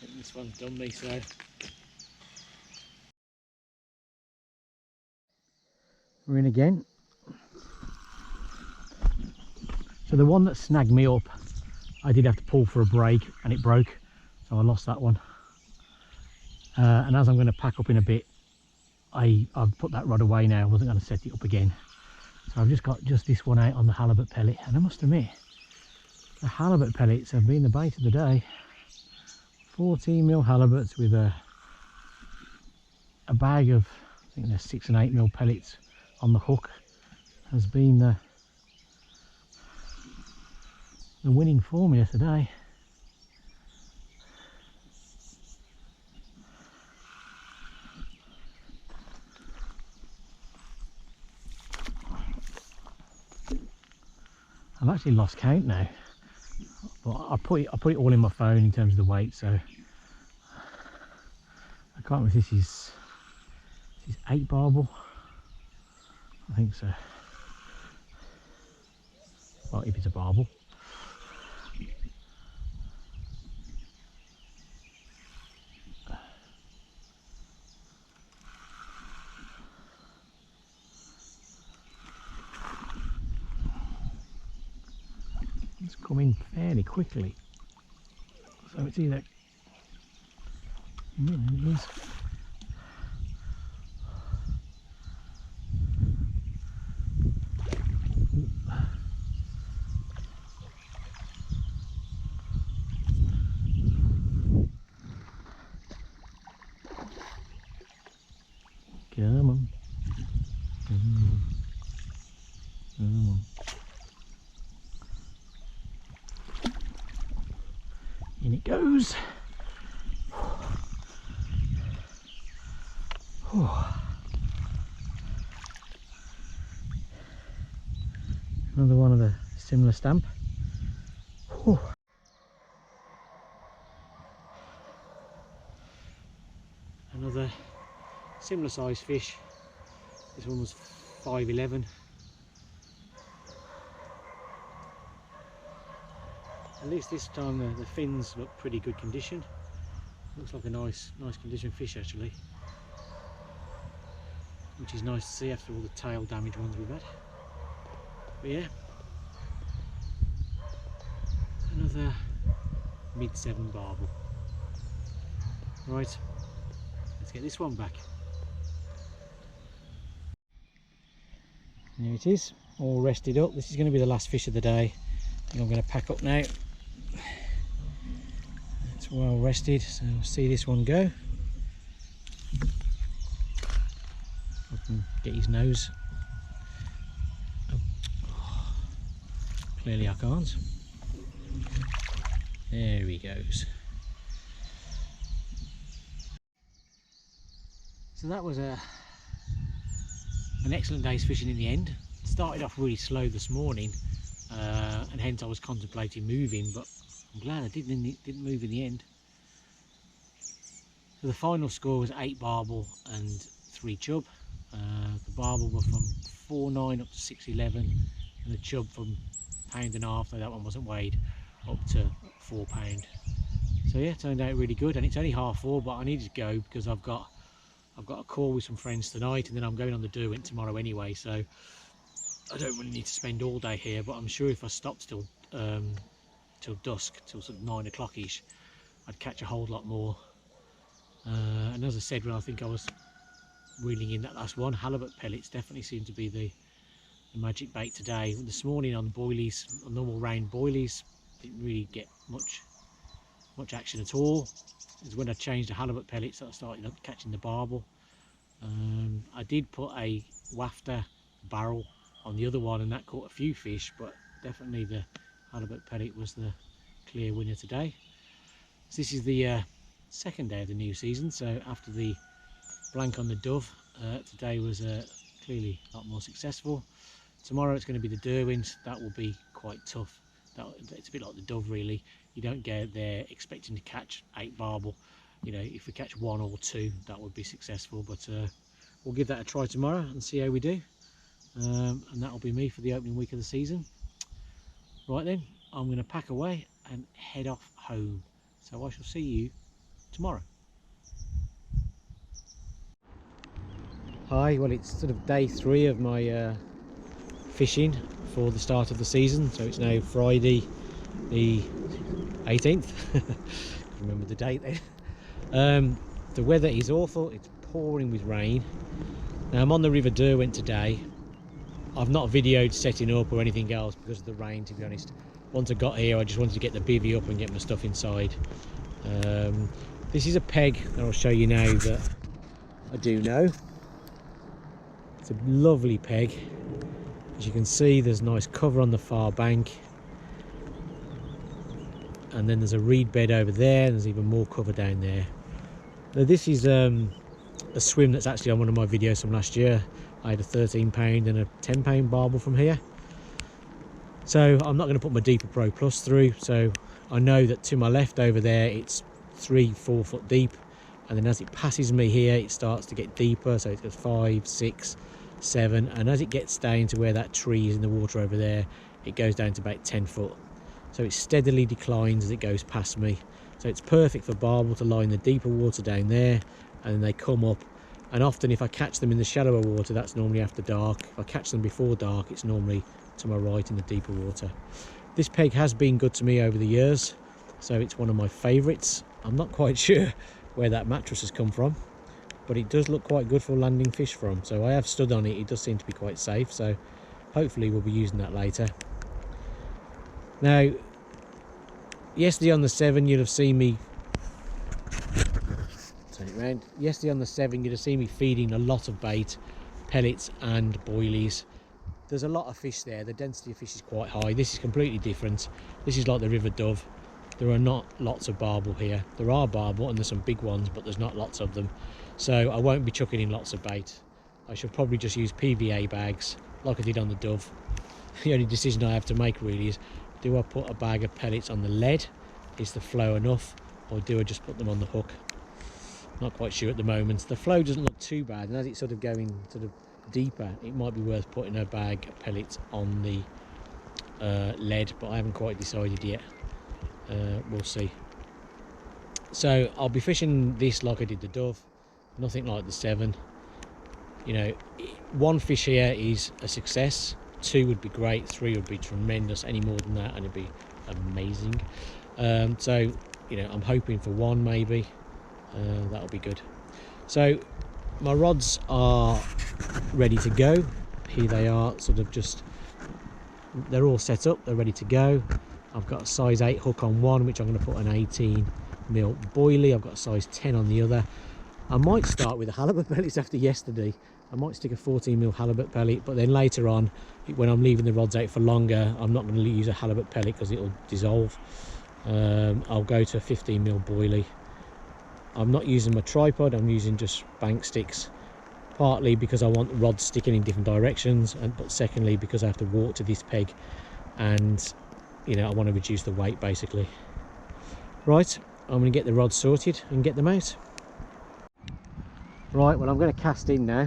I think this one's done me, so we're in again. So the one that snagged me up, I did have to pull for a brake and it broke, so I lost that one. And as I'm going to pack up in a bit, I've put that rod away now. I wasn't going to set it up again, so I've just got this one out on the halibut pellet. And I must admit, the halibut pellets have been the bait of the day. 14mm halibuts with a bag of, I think there's 6 and 8mm pellets on the hook has been the winning formula today. I've actually lost count now, but I put it all in my phone in terms of the weight, so I can't remember if this is 8 barbel. I think so. Well, if it's a barbel. It's coming fairly quickly, so it's either it is. Come on. Come on. Come on. In it goes. Another one of a similar stamp. Another similar size fish. This one was 5'11". At least this time the fins look pretty good condition. Looks like a nice condition fish actually, which is nice to see after all the tail damage ones we've had. But yeah, another mid-7 barbel. Right, let's get this one back. There it is, all rested up. This is going to be the last fish of the day. I think I'm going to pack up now. It's well rested, so we'll see this one go. I can get his nose. Oh, clearly I can't. There he goes. So that was an excellent day's fishing in the end. Started off really slow this morning, and hence I was contemplating moving, but I'm glad I didn't move in the end. So the final score was 8 barbel and 3 chub. The barbel were from 4.9 up to 6.11, and the chub from £1.5, though that one wasn't weighed, up to £4. So yeah, turned out really good, and it's only 4:30, but I needed to go because I've got a call with some friends tonight, and then I'm going on the Derwent tomorrow anyway, so I don't really need to spend all day here. But I'm sure if I stopped till dusk, till sort of 9 o'clock-ish, I'd catch a whole lot more. And as I said when I think I was reeling in that last one, halibut pellets definitely seem to be the magic bait today. This morning on boilies, on normal round boilies, didn't really get much action at all. It's when I changed the halibut pellets that I started catching the barbel. I did put a wafter barrel on the other one, and that caught a few fish, but definitely the halibut pellet was the clear winner today. So this is the second day of the new season, so after the blank on the dove, today was clearly a lot more successful. Tomorrow it's going to be the Derwent. That will be quite tough. It's a bit like the dove really. You don't go there expecting to catch 8 barbel. You know, if we catch 1 or 2, that would be successful, but we'll give that a try tomorrow and see how we do. And that'll be me for the opening week of the season. Right then, I'm going to pack away and head off home, so I shall see you tomorrow. Hi, well it's sort of day 3 of my fishing for the start of the season, so it's now Friday the 18th. Remember the date then. The weather is awful, it's pouring with rain. Now I'm on the River Derwent today. I've not videoed setting up or anything else because of the rain, to be honest. Once I got here I just wanted to get the bivvy up and get my stuff inside. This is a peg that I'll show you now that I do know. It's a lovely peg. As you can see, there's nice cover on the far bank, and then there's a reed bed over there, and there's even more cover down there. Now this is a swim that's actually on one of my videos from last year. I had a 13 pound and a 10 pound barbel from here, so I'm not going to put my Deeper Pro Plus through. So I know that to my left over there it's 3-4 foot deep, and then as it passes me here it starts to get deeper, so it goes 5, 6, 7, and as it gets down to where that tree is in the water over there, it goes down to about 10 foot. So it steadily declines as it goes past me. So it's perfect for barbel to lie in the deeper water down there, and then they come up. And often if I catch them in the shallower water, that's normally after dark. If I catch them before dark, it's normally to my right in the deeper water. This peg has been good to me over the years, so it's one of my favourites. I'm not quite sure where that mattress has come from, but it does look quite good for landing fish from. So I have stood on it, it does seem to be quite safe, so hopefully we'll be using that later. Now, yesterday on the Severn, you'll have seen me, turn turn it round. Yesterday on the Severn, you'd have seen me feeding a lot of bait, pellets and boilies. There's a lot of fish there. The density of fish is quite high. This is completely different. This is like the River Dove. There are not lots of barbel here. There are barbel and there's some big ones, but there's not lots of them. So I won't be chucking in lots of bait. I should probably just use PVA bags like I did on the Dove. The only decision I have to make really is, do I put a bag of pellets on the lead? Is the flow enough? Or do I just put them on the hook? Not quite sure at the moment. The flow doesn't look too bad, and as it's sort of going sort of deeper, it might be worth putting a bag of pellets on the lead, but I haven't quite decided yet. We'll see. So I'll be fishing this like I did the Dove, nothing like the Severn. You know, one fish here is a success, 2 would be great, 3 would be tremendous, any more than that and it'd be amazing. So you know, I'm hoping for 1 maybe. That'll be good. So my rods are ready to go. Here they are, sort of just, they're all set up, they're ready to go. I've got a size 8 hook on one, which I'm going to put an 18mm boilie. I've got a size 10 on the other. I might start with the halibut pellets after yesterday. I might stick a 14mm halibut pellet, but then later on, when I'm leaving the rods out for longer, I'm not going to use a halibut pellet because it'll dissolve. I'll go to a 15mm boilie. I'm not using my tripod, I'm using just bank sticks, partly because I want the rods sticking in different directions, but secondly because I have to walk to this peg, and you know, I want to reduce the weight basically. Right, I'm going to get the rods sorted and get them out. Right, well I'm going to cast in now.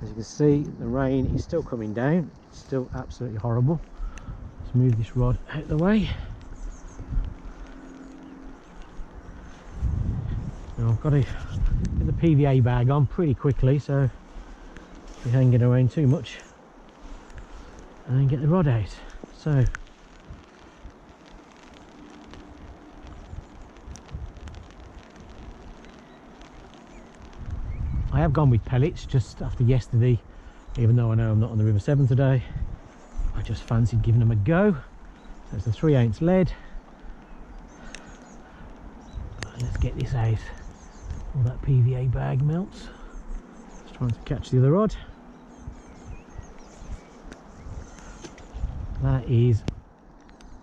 As you can see, the rain is still coming down, it's still absolutely horrible. Let's move this rod out of the way. Now I've got to get the PVA bag on pretty quickly, so be hanging around too much, and then get the rod out. So I have gone with pellets just after yesterday, even though I know I'm not on the River Severn today. I just fancied giving them a go. So it's a 3/8 lead. Let's get this out. All that PVA bag melts. Just trying to catch the other rod. That is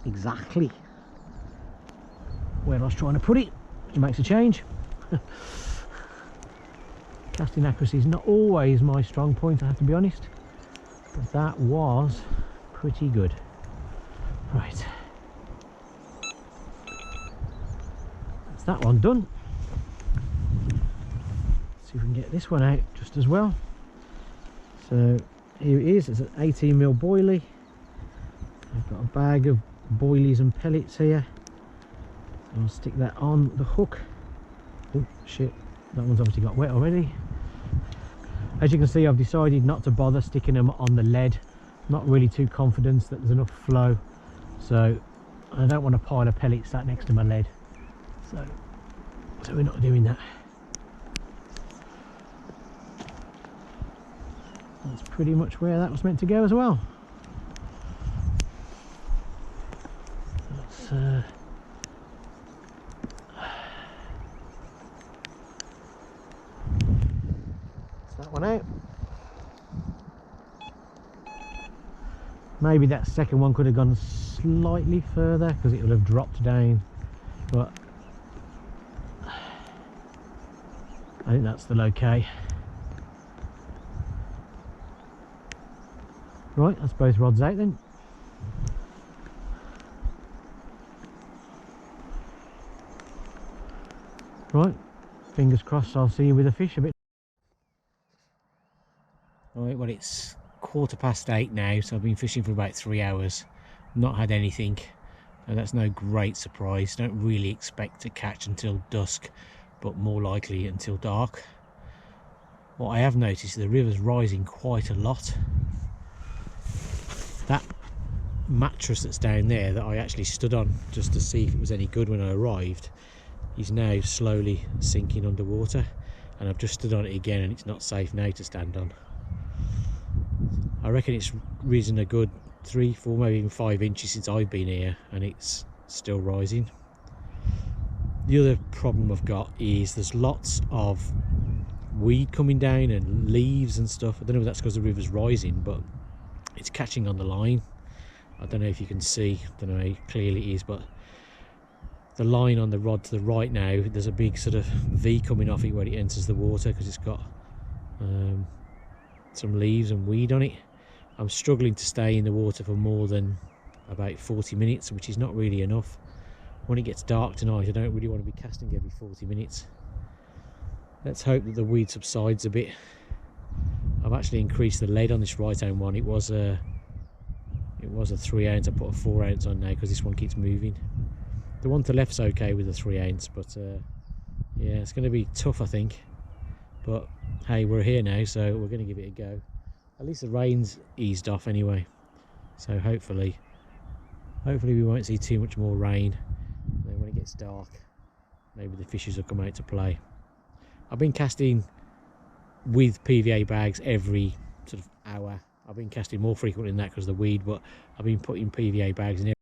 exactly where I was trying to put it, which makes a change. Casting accuracy is not always my strong point, I have to be honest, but that was pretty good. Right, that's that one done. See if we can get this one out just as well. So here it is, it's an 18mm boilie. I've got a bag of boilies and pellets here. I'll stick that on the hook. Oh shit, that one's obviously got wet already. As you can see, I've decided not to bother sticking them on the lead. Not really too confident that there's enough flow, so I don't want a pile of pellets sat next to my lead, so we're not doing that. That's pretty much where that was meant to go as well. That's that one out. Maybe that second one could have gone slightly further because it would have dropped down, but I think that's still okay. Right, that's both rods out then. Right, fingers crossed I'll see you with a fish a bit. Right, well it's 8:15 now, so I've been fishing for about 3 hours, not had anything, and that's no great surprise. Don't really expect to catch until dusk, but more likely until dark. What I have noticed is the river's rising quite a lot. That mattress that's down there that I actually stood on just to see if it was any good when I arrived is now slowly sinking underwater, and I've just stood on it again and it's not safe now to stand on. I reckon it's risen a good 3, 4, maybe even 5 inches since I've been here, and it's still rising. The other problem I've got is there's lots of weed coming down and leaves and stuff. I don't know if that's because the river's rising, but it's catching on the line. I don't know if you can see, I don't know how clearly it is, but the line on the rod to the right now, there's a big sort of V coming off it where it enters the water because it's got some leaves and weed on it. I'm struggling to stay in the water for more than about 40 minutes, which is not really enough. When it gets dark tonight, I don't really want to be casting every 40 minutes. Let's hope that the weed subsides a bit. I've actually increased the lead on this right hand one. It was a 3 ounce. I put a 4 ounce on now because this one keeps moving. The one to the left's okay with a 3 ounce, but yeah, it's going to be tough, I think. But hey, we're here now, so we're going to give it a go. At least the rain's eased off anyway, so hopefully we won't see too much more rain. And then when it gets dark, maybe the fishes will come out to play. I've been casting with PVA bags every sort of hour. I've been casting more frequently than that because of the weed, but I've been putting PVA bags in.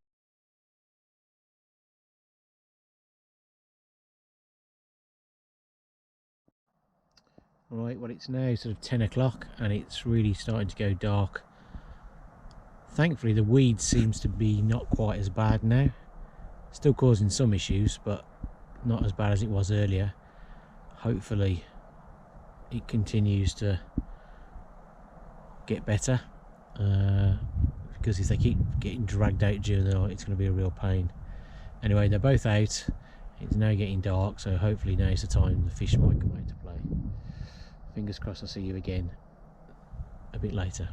Right, well, it's now sort of 10 o'clock and it's really starting to go dark. Thankfully the weed seems to be not quite as bad now. Still causing some issues, but not as bad as it was earlier. Hopefully it continues to get better, because if they keep getting dragged out during the night, it's going to be a real pain. Anyway, they're both out. It's now getting dark, so hopefully now's the time the fish might come out to play. Fingers crossed I'll see you again a bit later.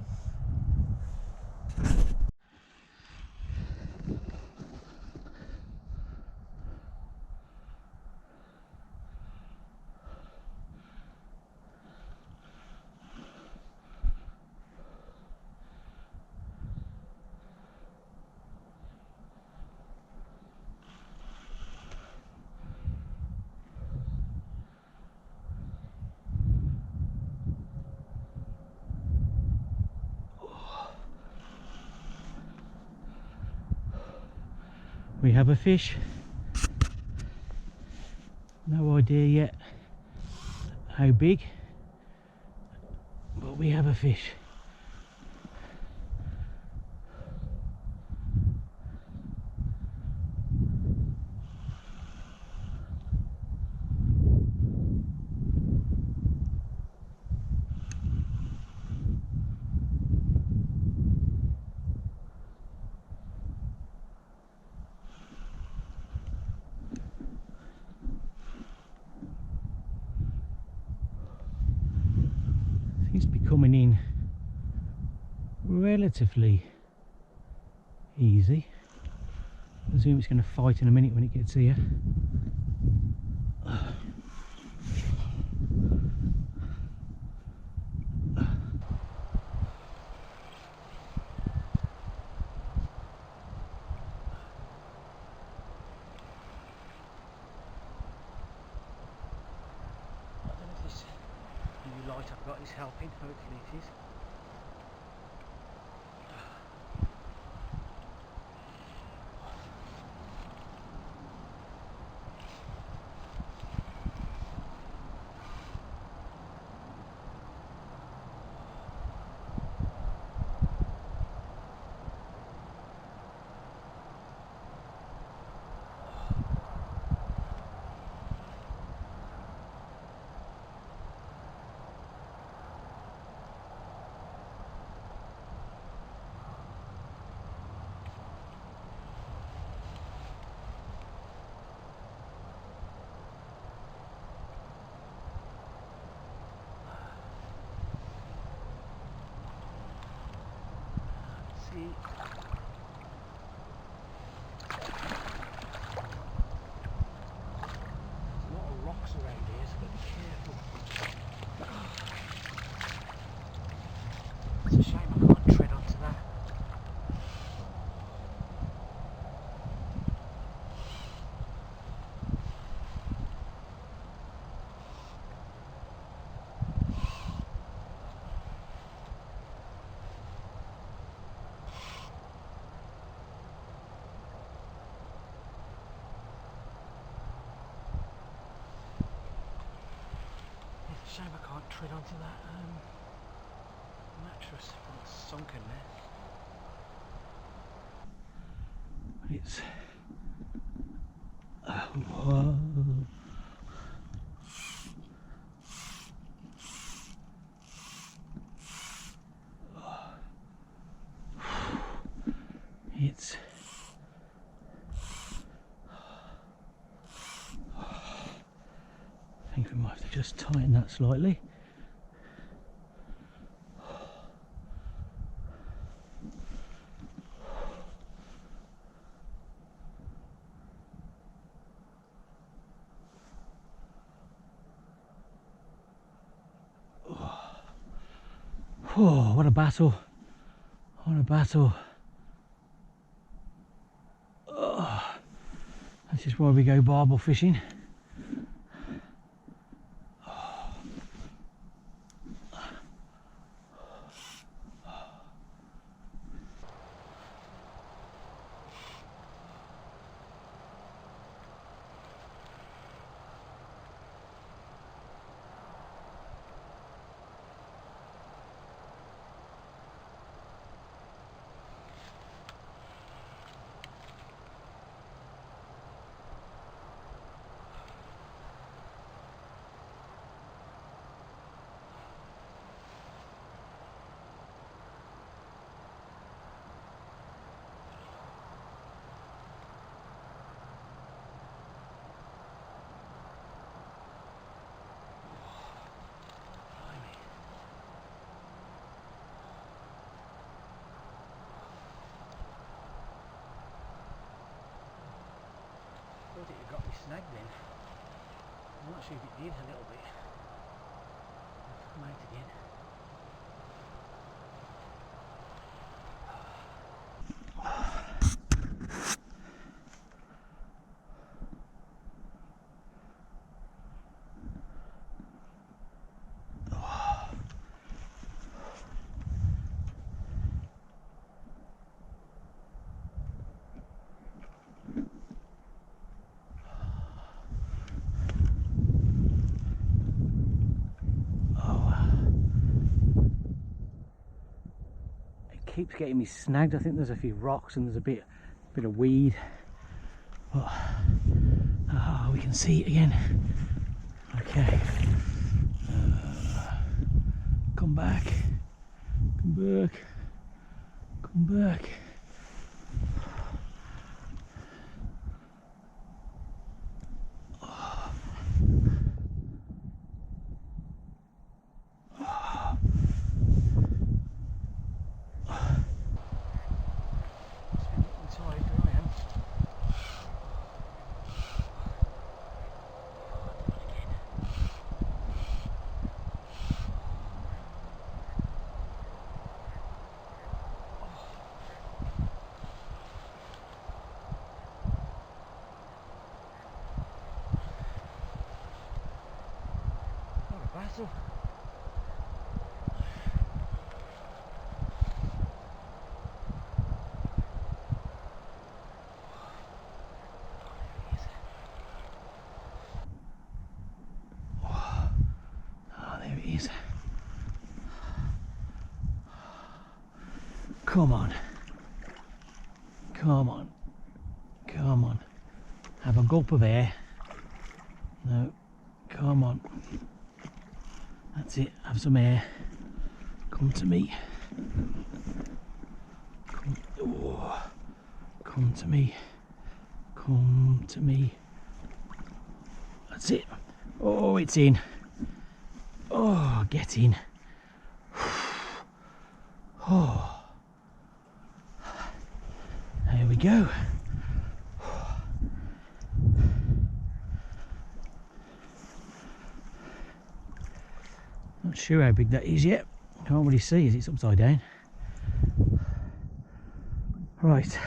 We have a fish. No idea yet how big, but we have a fish. Seems to be coming in relatively easy. I presume it's going to fight in a minute when it gets here. Light I've got is helping, hopefully it is. See. There's a lot of rocks around here, so be careful. It's a shame I can't tread onto that. shame I can't tread onto that mattress. It's sunken there. It's whoa. It's I think we might have to just tighten that slightly. Oh, what a battle! What a battle! Oh, that's just why we go barbel fishing. I thought it got me snagged then. I'm not sure if it did a little bit. Come out again. Keeps getting me snagged. I think there's a few rocks and there's a bit of weed, but oh, we can see it again. Okay, come back, come back, come back. Battle. Oh, there it is. Come on. Come on. Come on. Have a gulp of air. No. Come on. That's it, have some air. Come to me. Come, oh, come to me. Come to me. That's it. Oh, it's in. Oh, get in. Oh. There we go. Not sure how big that is yet. Can't really see as it's upside down. Right.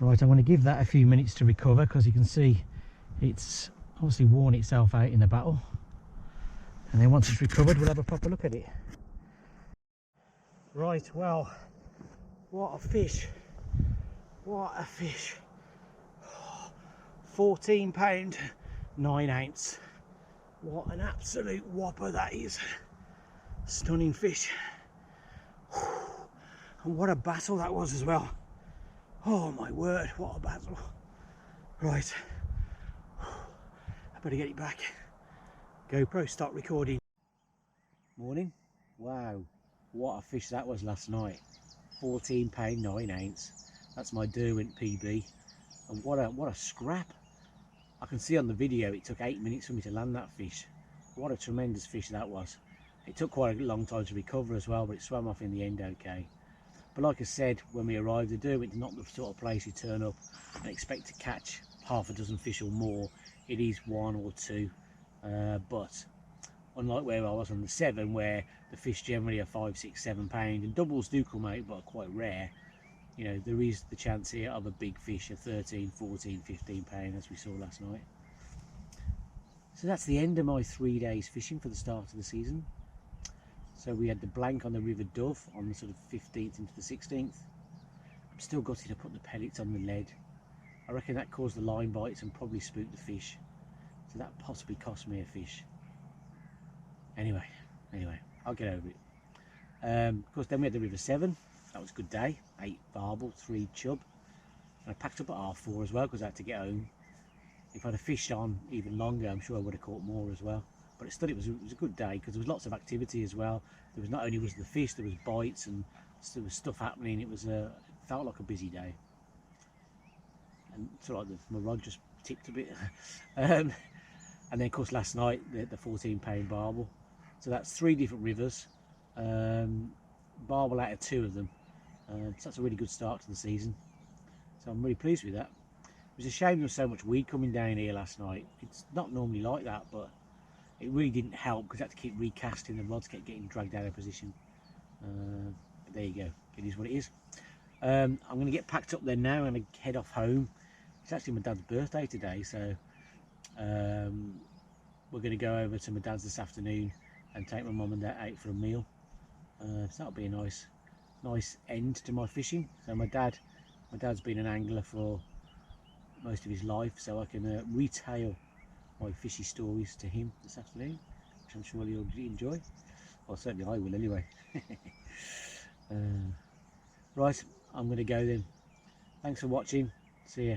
Right, I'm going to give that a few minutes to recover because you can see it's obviously worn itself out in the battle. And then once it's recovered, we'll have a proper look at it. Right, well, what a fish. What a fish. £14, 9/8. What an absolute whopper that is. Stunning fish. And what a battle that was as well. Oh my word, what a battle. Right, I better get it back. GoPro, start recording. Morning. Wow, what a fish that was last night. £14, 9/8. That's my Derwent PB. And what a scrap. I can see on the video it took 8 minutes for me to land that fish. What a tremendous fish that was. It took quite a long time to recover as well, but it swam off in the end okay. But like I said, when we arrived, the Derwent is not the sort of place you turn up and expect to catch half a dozen fish or more. It is one or two, but unlike where I was on the Severn, where the fish generally are 5, 6, 7 pound, and doubles do come out but are quite rare, you know, there is the chance here of a big fish of 13, 14, 15 pound as we saw last night. So that's the end of my 3 days fishing for the start of the season. So we had the blank on the River Dove on the sort of 15th into the 16th. I'm still gutted to put the pellets on the lead. I reckon that caused the line bites and probably spooked the fish. So that possibly cost me a fish. Anyway, I'll get over it. Of course, then we had the River Severn. That was a good day. 8 barbel, 3 chub. And I packed up at 4:30 as well because I had to get home. If I'd have fished on even longer, I'm sure I would have caught more as well. But still, it was a good day because there was lots of activity as well. There was not only was the fish, there was bites and there was stuff happening. It felt like a busy day. And sort of like my rod just tipped a bit. And then of course last night the £14 barbel. So that's 3 different rivers. Barbel out of 2 of them. So that's a really good start to the season. So I'm really pleased with that. It was a shame there was so much weed coming down here last night. It's not normally like that, but it really didn't help because I had to keep recasting. The rods kept getting dragged out of position. But there you go. It is what it is. I'm going to get packed up then now and head off home. It's actually my dad's birthday today, so we're going to go over to my dad's this afternoon and take my mum and dad out for a meal. So that'll be a nice end to my fishing. So my dad's been an angler for most of his life, so I can retail my fishy stories to him this afternoon, which I'm sure he'll enjoy. Well, certainly I will anyway. Right, I'm going to go then. Thanks for watching. See ya.